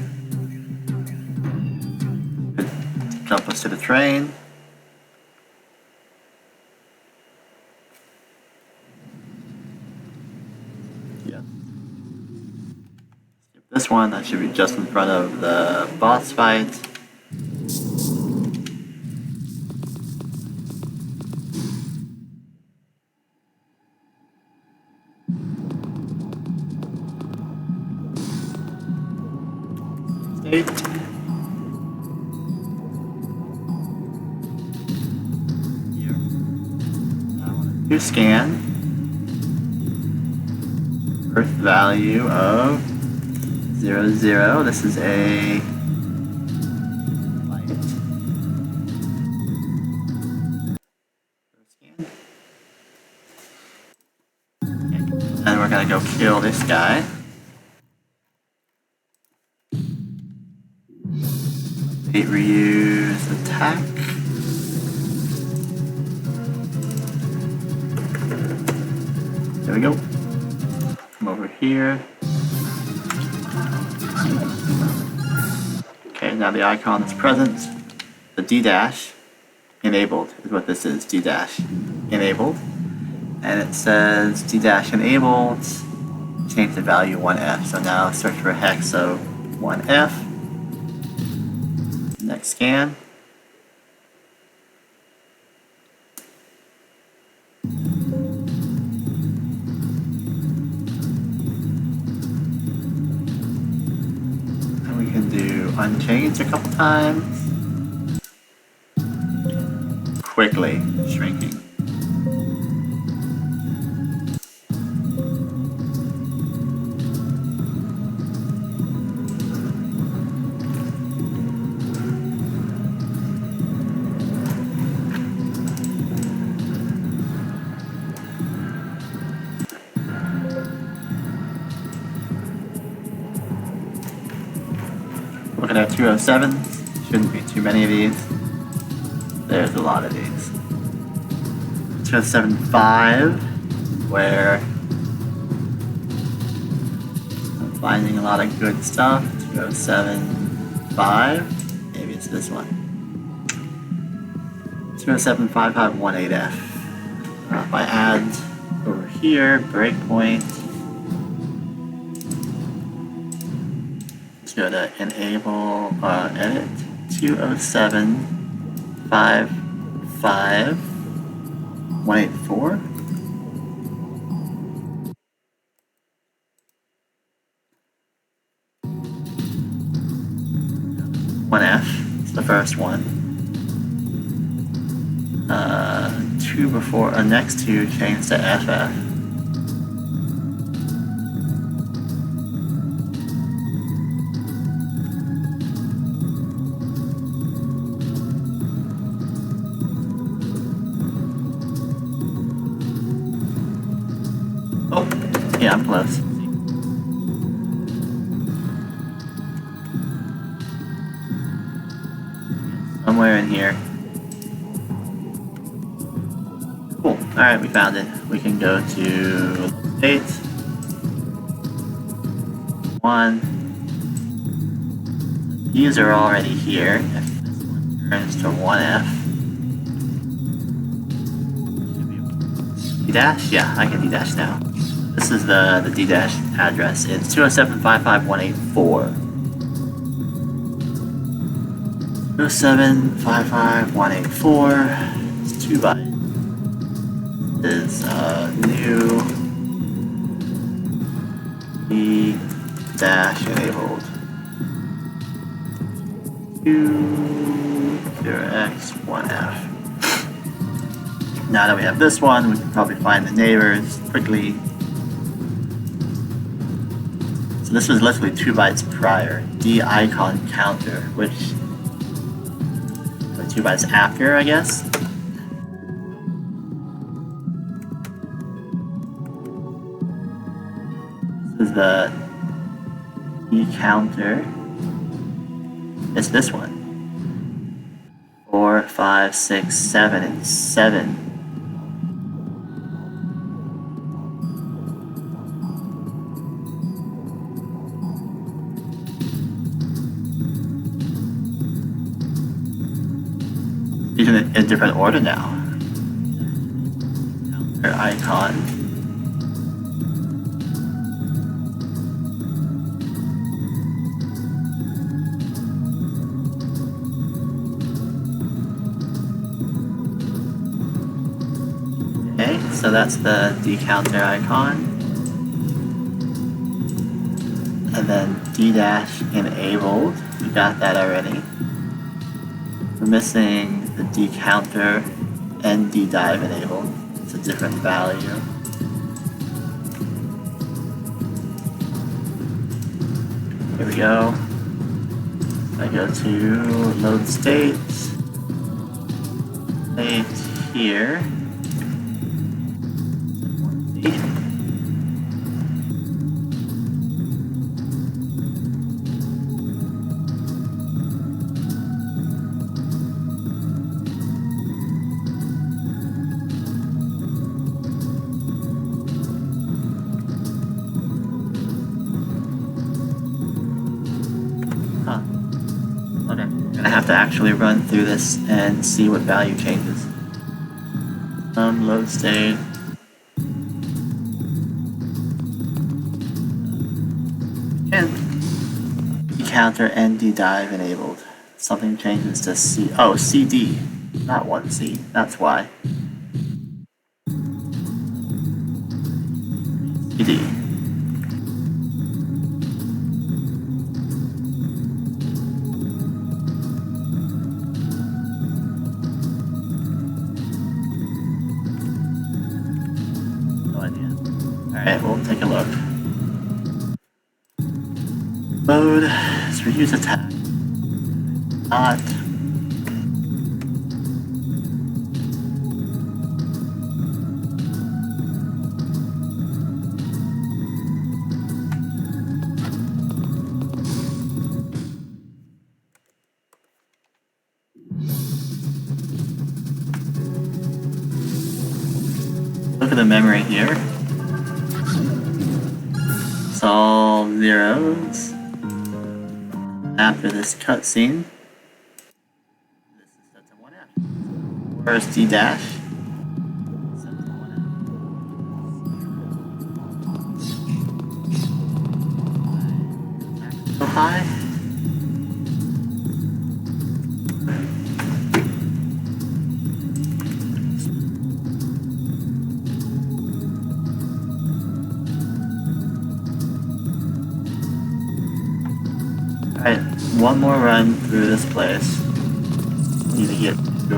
Jump us to the train. Yeah. Skip this one. That should be just in front of the boss fight. State. To scan Earth value of 0, 0. This is a light. Scan. Okay. And we're gonna go kill this guy. Reuse attack. There we go. Come over here. Okay, now the icon is present. The D dash enabled is what this is. D dash enabled. And it says D dash enabled. Change the value 1F. So now search for hex of 1F. Next scan. And we can do unchanged a couple times. Quickly shrinking. at our 207s. Shouldn't be too many of these. There's a lot of these. 207.5, where I'm finding a lot of good stuff. 207.5, maybe it's this one. 207.5518F. If I add over here, breakpoint, let's go to enable, edit, 207.55.184. One F, it's the first one. Two before, next two change to FF. Oh, yeah, I'm close. Somewhere in here. Cool. Alright, we found it. We can go to state. 1. These are already here. If this one turns to 1F. D-dash? Yeah, I can D-dash now. This is the D-dash address. It's 207.55.184. 207.55.184. It's 2 bytes. Is new D-dash enabled 0x1F. Now that we have this one, we can probably find the neighbors quickly. So this was literally 2 bytes prior. D icon counter, which is 2 bytes after, I guess. This is the D counter. It's this one. 4, 5, 6, 7, and 7. These are in a different order now. Counter icon. Okay, so that's the D-counter icon. And then D-dash enabled. We got that already. We're missing the D-counter and D-dive enabled. It's a different value. Here we go. I go to load state. State here. To actually run through this and see what value changes. Load state. And D-counter and D-dive enabled. Something changes to C. Oh, CD, not 1C. That's why. CD. Alright, we'll take a look. Load, let's reuse attack. Not. at the memory here. It's all zeros. After this cutscene, this is set to 1F. Where's D dash? Set to 1F. So high. Alright, one more run through this place. Need to get to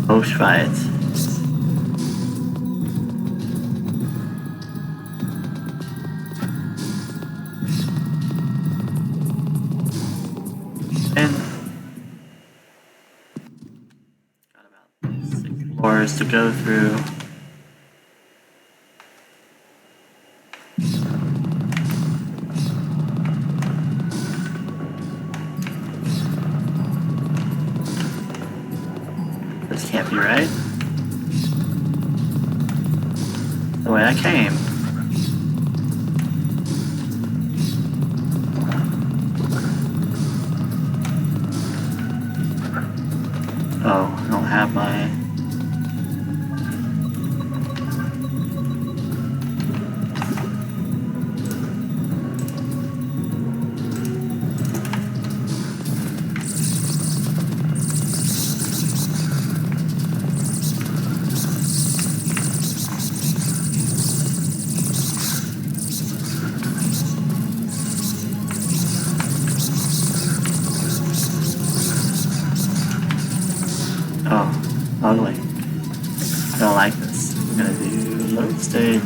Bosch fight. And got about 6 floors to go through. This can't be right. The way I came. Oh, I don't have my... Oh, ugly. I don't like this. I'm gonna do load state.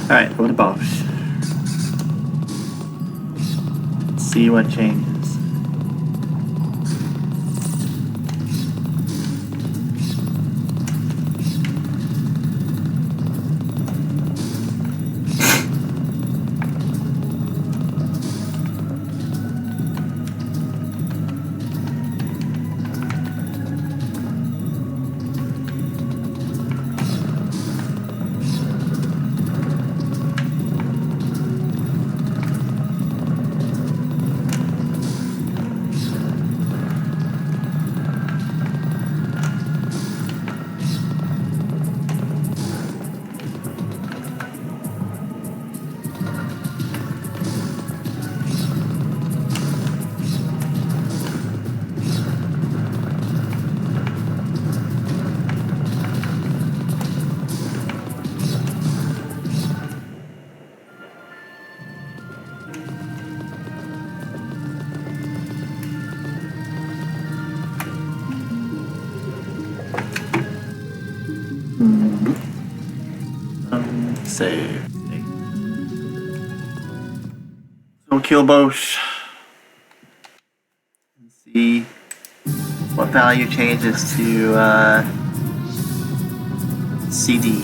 Alright, go to Bosch. See what changes. Save. So kill Bosch. And see what value changes to CD.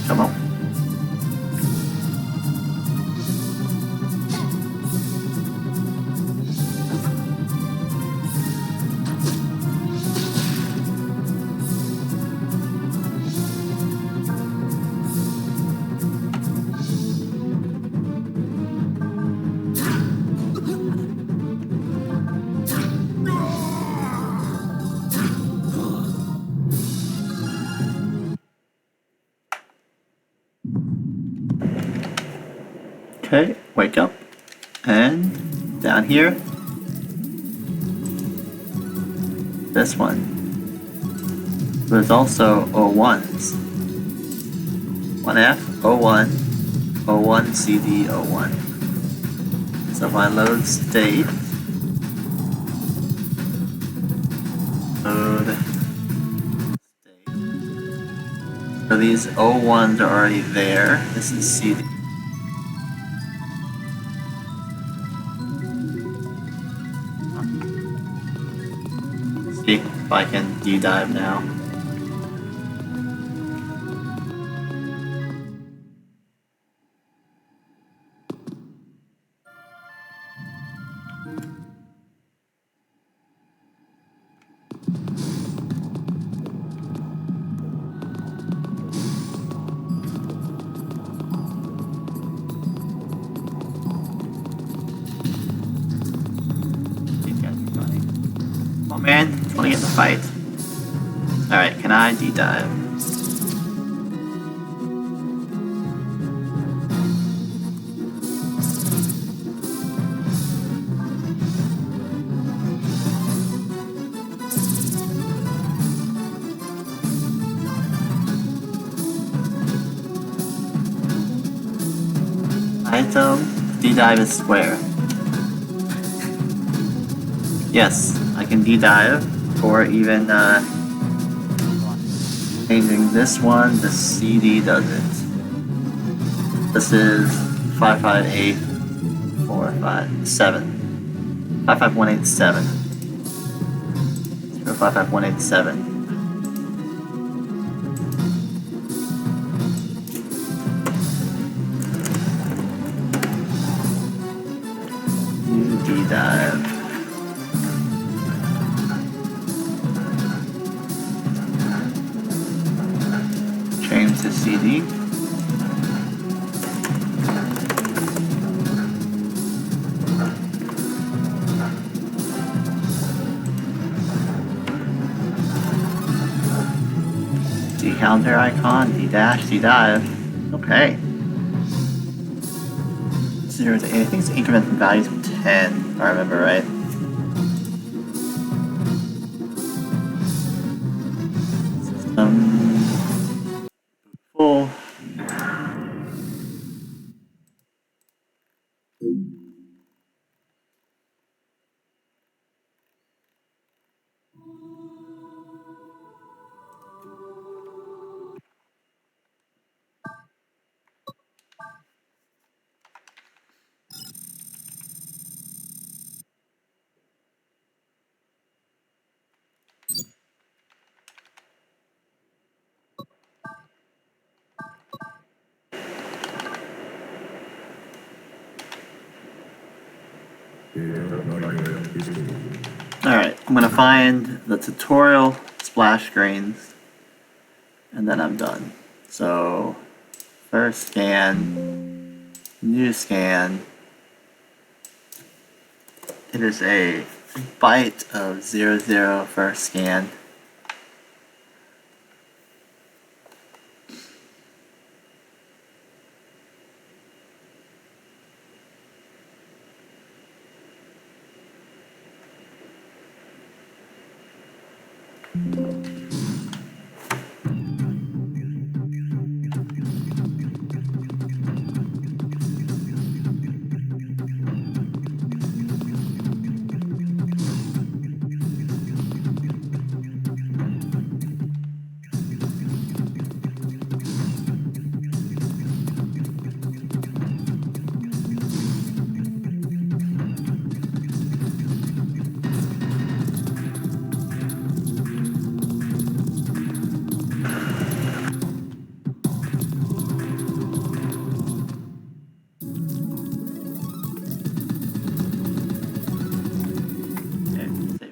Come on. Okay, wake up. And down here, this one. There's also O1s. 1F, O1, O1, CD, O1. So if I load state, load state. So these O1s are already there. This is CD. See if I can de-dive now. Oh man, just wanna get in the fight. Alright, can I de-dive? Item, de-dive is square. Yes, I can de-dive, or even changing this one, the CD does it. This is 558457. 55187. 055187. De-dive. Change the CD. D-counter icon, D-dash, D-dive. Okay. 0 to 8. I think it's increment in values of 10, if I remember right. System full. Alright, I'm gonna find the tutorial splash screens and then I'm done. So, first scan, new scan. It is a byte of 00 first scan.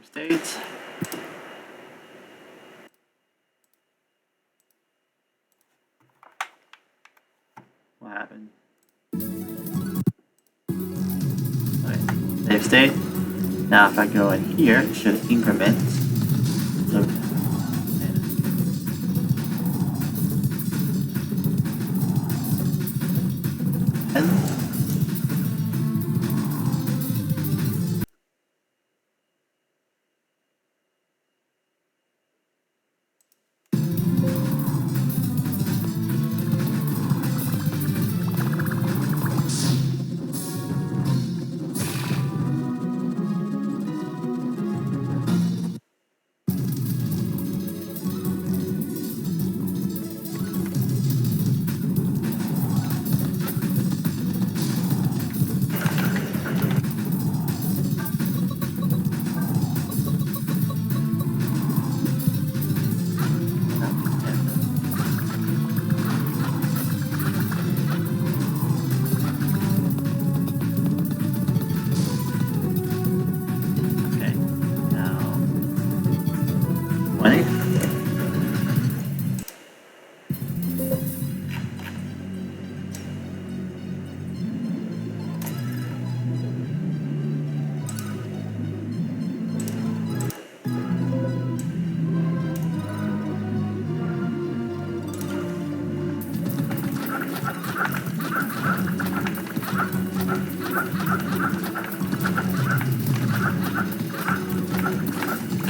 State. What happened? Okay. Save state. Now if I go in here, it should increment. So, and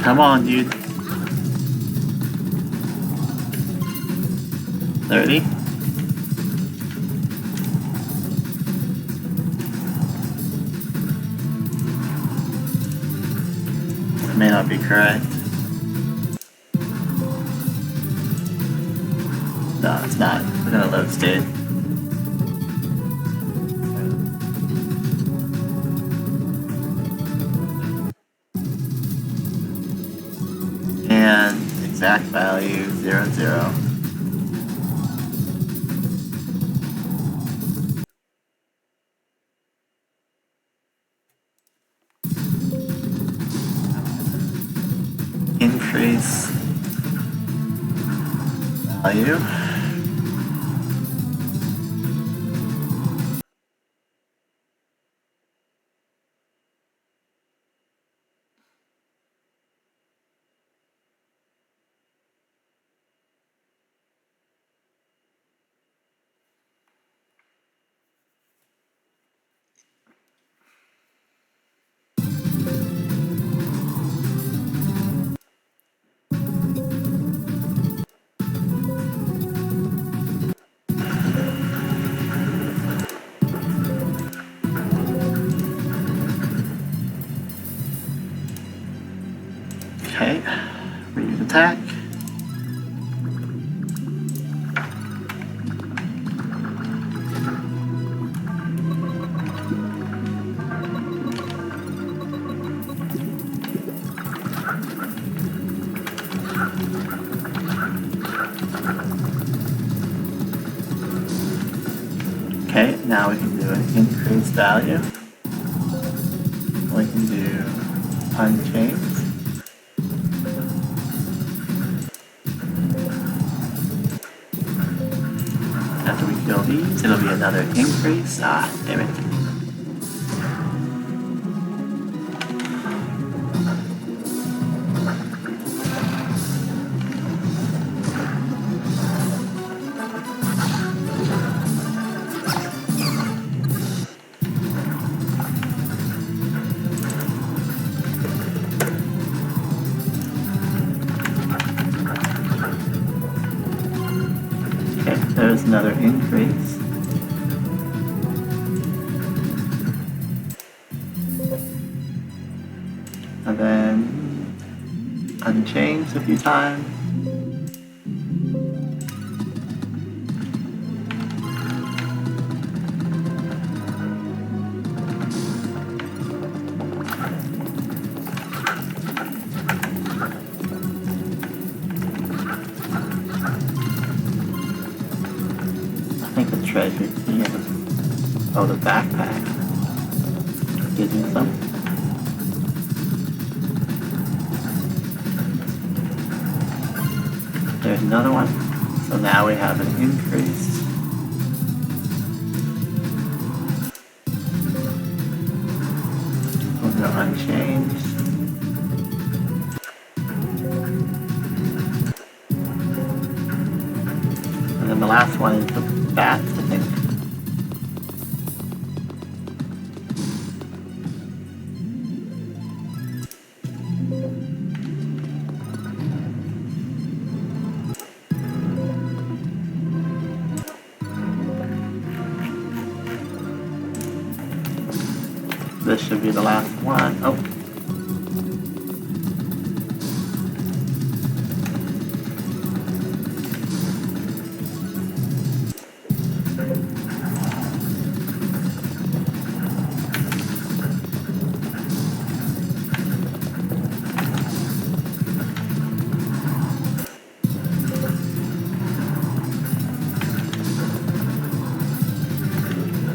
Come on, dude. 30. That may not be correct. No, it's not. We're gonna load state. And exact value 0, 0. Increase value. Okay, reuse attack. Okay, now we can do an increased value. We can do unchanged. After we kill these, it'll be another increase. Ah, damn it. There's another increase. And then unchanged a few times. Treasure key. Oh, the backpack. Gives me some. There's another one. So now we have an increase. We'll go unchanged. And then the last one is the bats, I think. This should be the last one. Oh.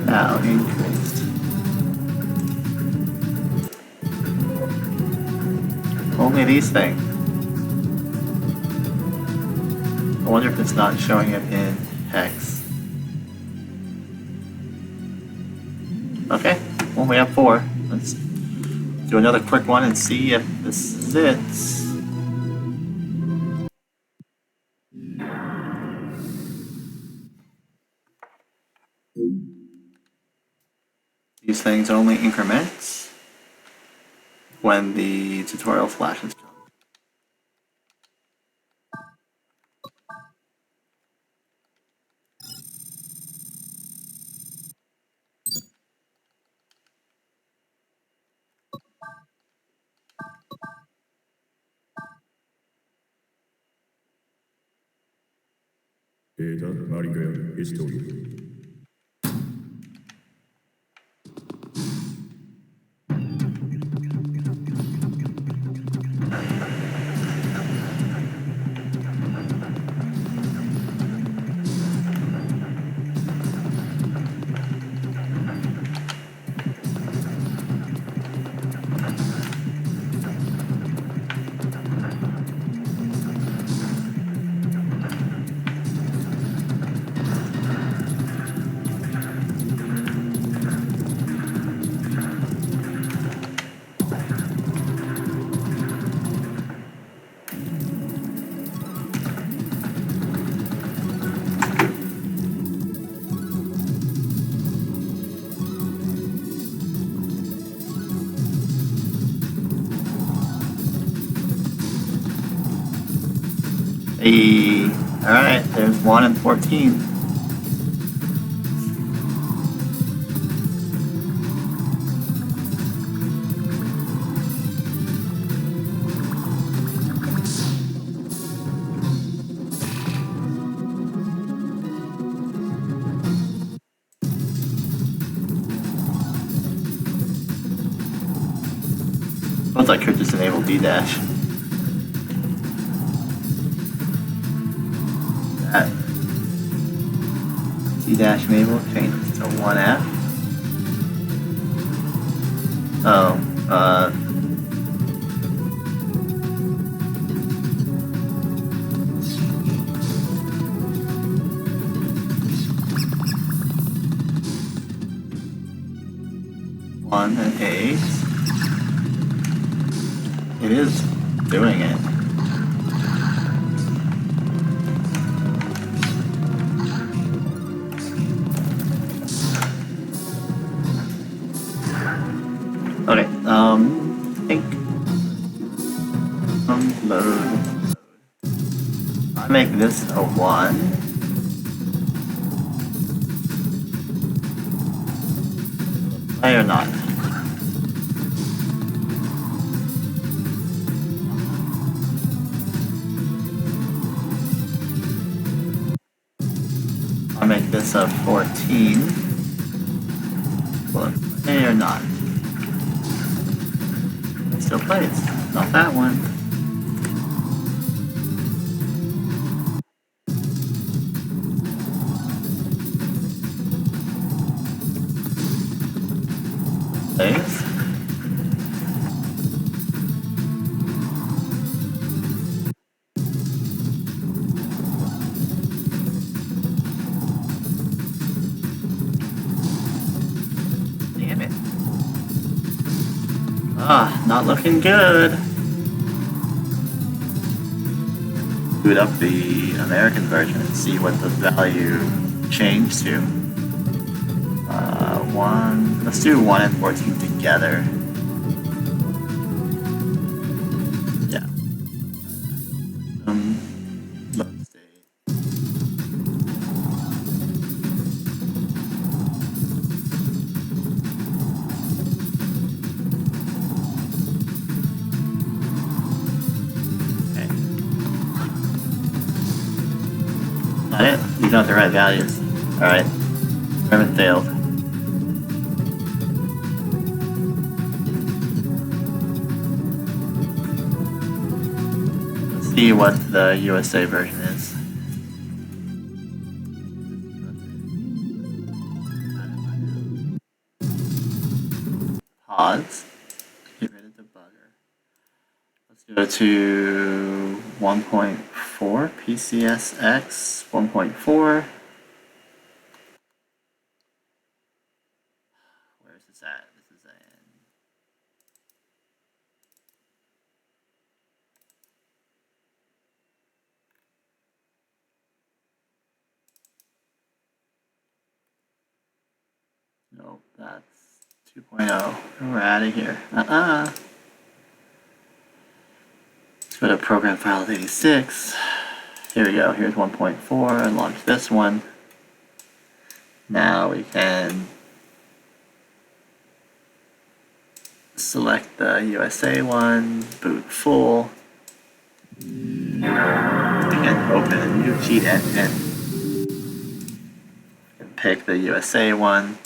Now increased. Only these things. I wonder if it's not showing it in hex. Okay, well we have 4. Let's do another quick one and see if this is it. These things only increment when the tutorial flashes come. Data Marigrave History. Hey, alright, there's 1 and 14. Suppose I could just enable D-dash. That D-dash enable changes to 1F. Oh, one and 8. It is doing it. Okay, I think load. I make this a 1. Play or not? I make this a 14. Will it play or not? It still plays. Not that one. Plays. Damn it. Not looking good. Boot up the American version and see what the value changed to. 1. Let's do 1 and 14 together. Yeah. Load state. Okay. Not it. These aren't the right values. Alright. Experiment failed. See what the USA version is. Pause. Get rid of debugger. Let's go to 1.4 PCSX 1.4. Where is this at? This is in. Nope, that's 2.0. We're out of here. Let's go to program files 86. Here we go. Here's 1.4. Launch this one. Now we can select the USA one, boot full. Again, open a new cheat engine. pick the USA one.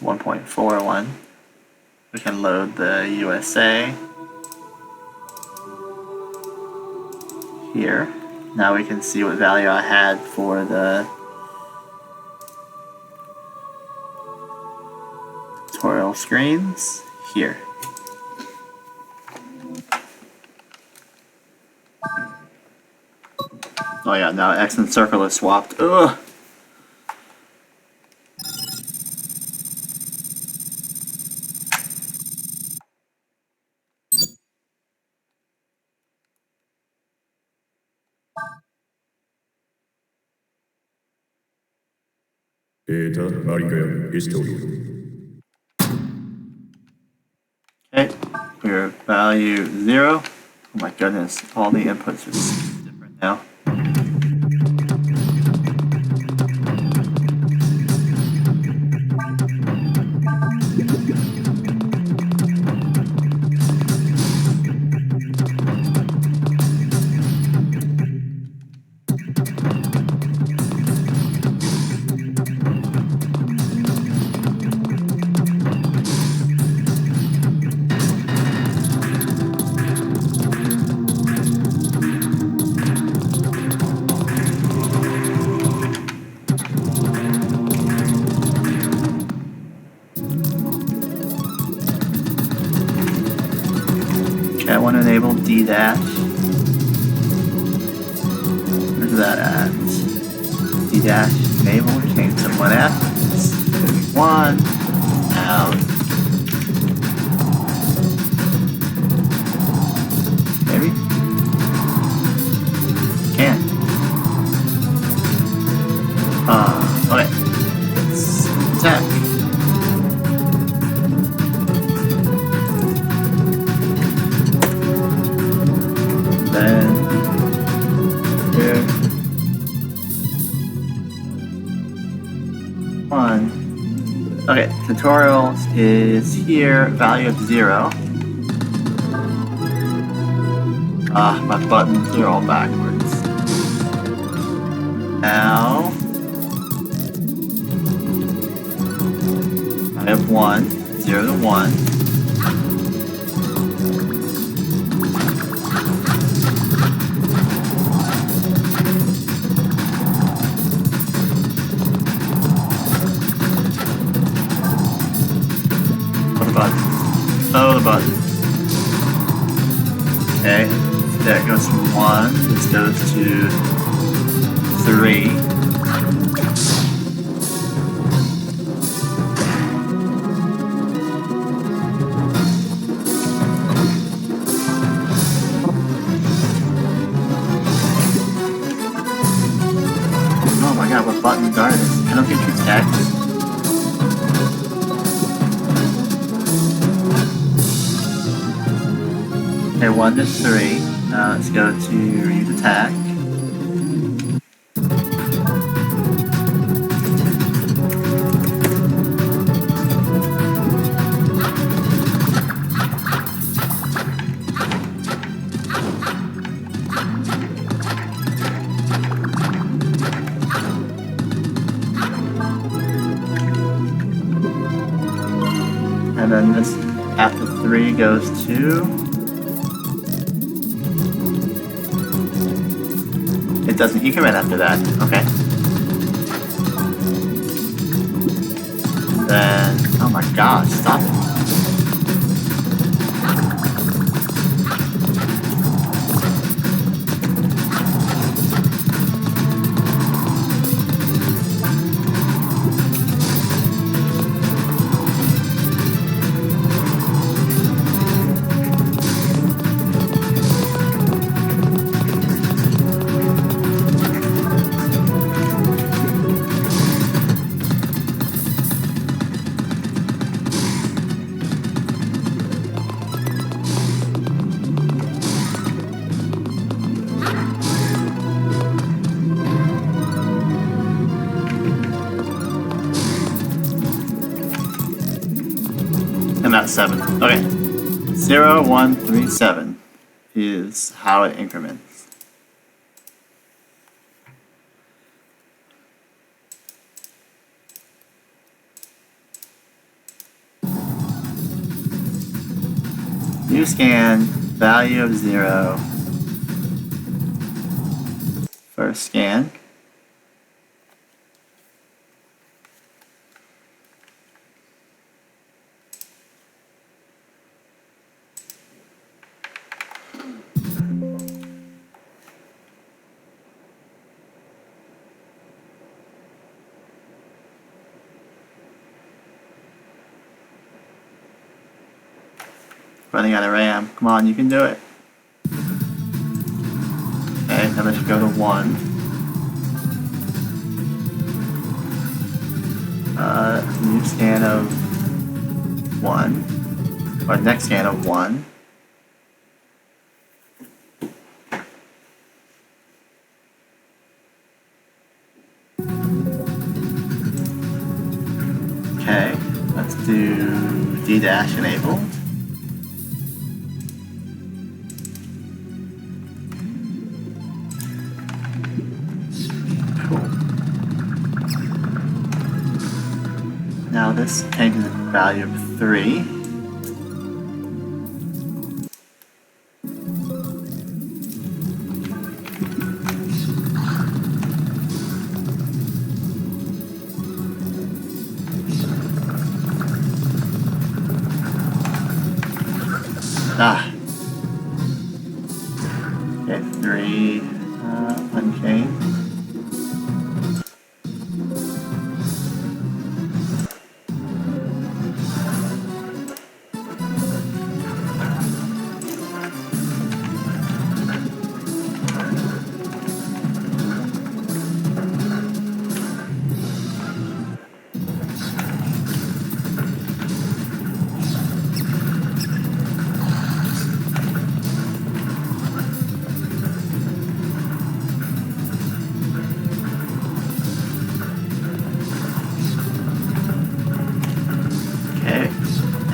$1.41. We can load the USA here. Now we can see what value I had for the tutorial screens here. Oh yeah, now X and circle is swapped. Ugh. 데이터 말인가요? 히스토리. Okay, we're value 0. Oh my goodness, all the inputs are different now. I want to enable D dash. Where's that at? D dash enable, change to 1F. 1 out. Maybe? Can't. Okay. Let's attack. Then here 1. Okay, tutorials is here, value of 0. My buttons are all backwards. Now I have 1, 0 to 1. Oh, the button. Okay, that goes from 1, this goes to 3. Oh my god, what buttons are this? I don't get your text. Okay, 1 to 3. Now let's go to read attack. And then this after 3 goes to... It doesn't increment after that. Okay. Then, oh my gosh, stop it. And that's 7. Okay. 0137 is how it increments. New scan, value of 0. First scan. Running out of RAM. Come on, you can do it. Okay, now let's go to 1. New scan of 1. Or next scan of 1. Okay, let's do D-dash enabled. Now this changes the value of 3. Okay, 3 unchained.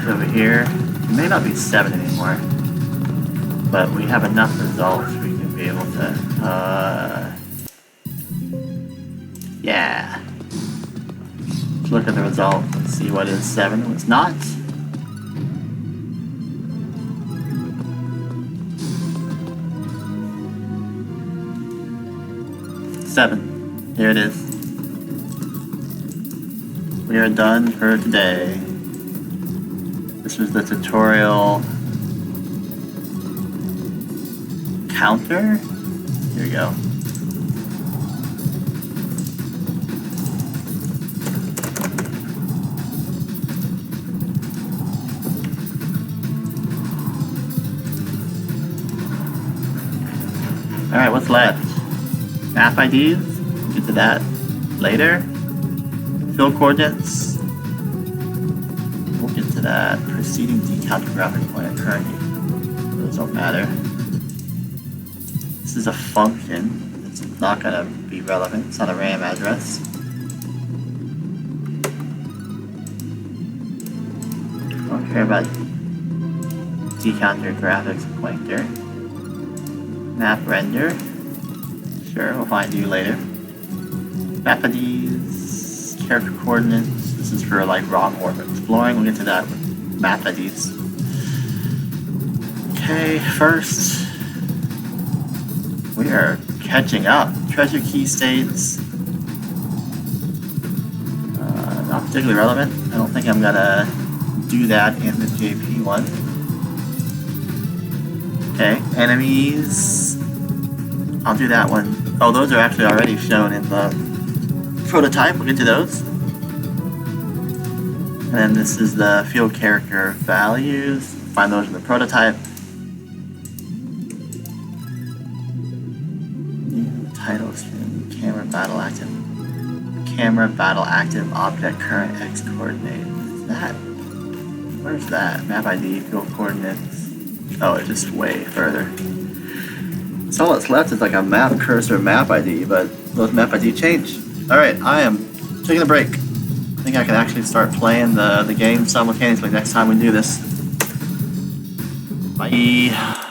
Over here, it may not be 7 anymore, but we have enough results we can be able to, yeah. Let's look at the result and see what is 7 and what's not. Seven. Here it is. We are done for today. This was the tutorial counter. Here we go. Alright, what's left? Map IDs? We'll get to that later. Field coordinates. We'll get to that. Preceding decal graphic point at current. Those don't matter. This is a function. It's not going to be relevant. It's not a RAM address. Don't care about decounter graphics pointer. Map render. Sure, we'll find you later. Map IDs, character coordinates. This is for like raw orbit exploring. We'll get to that with map IDs. Okay, first we are catching up. Treasure key states. Not particularly relevant. I don't think I'm gonna do that in the JP one. Okay, enemies. I'll do that one. Oh, those are actually already shown in the prototype. We'll get to those. And then this is the field character values. Find those in the prototype. New title string, camera battle active object current X coordinate. Is that? Where's that? Map ID, field coordinates. Oh, it's just way further. So all that's left is like a map cursor map ID, but those map ID change. Alright, I am taking a break. I think I can actually start playing the game simultaneously next time we do this. Bye.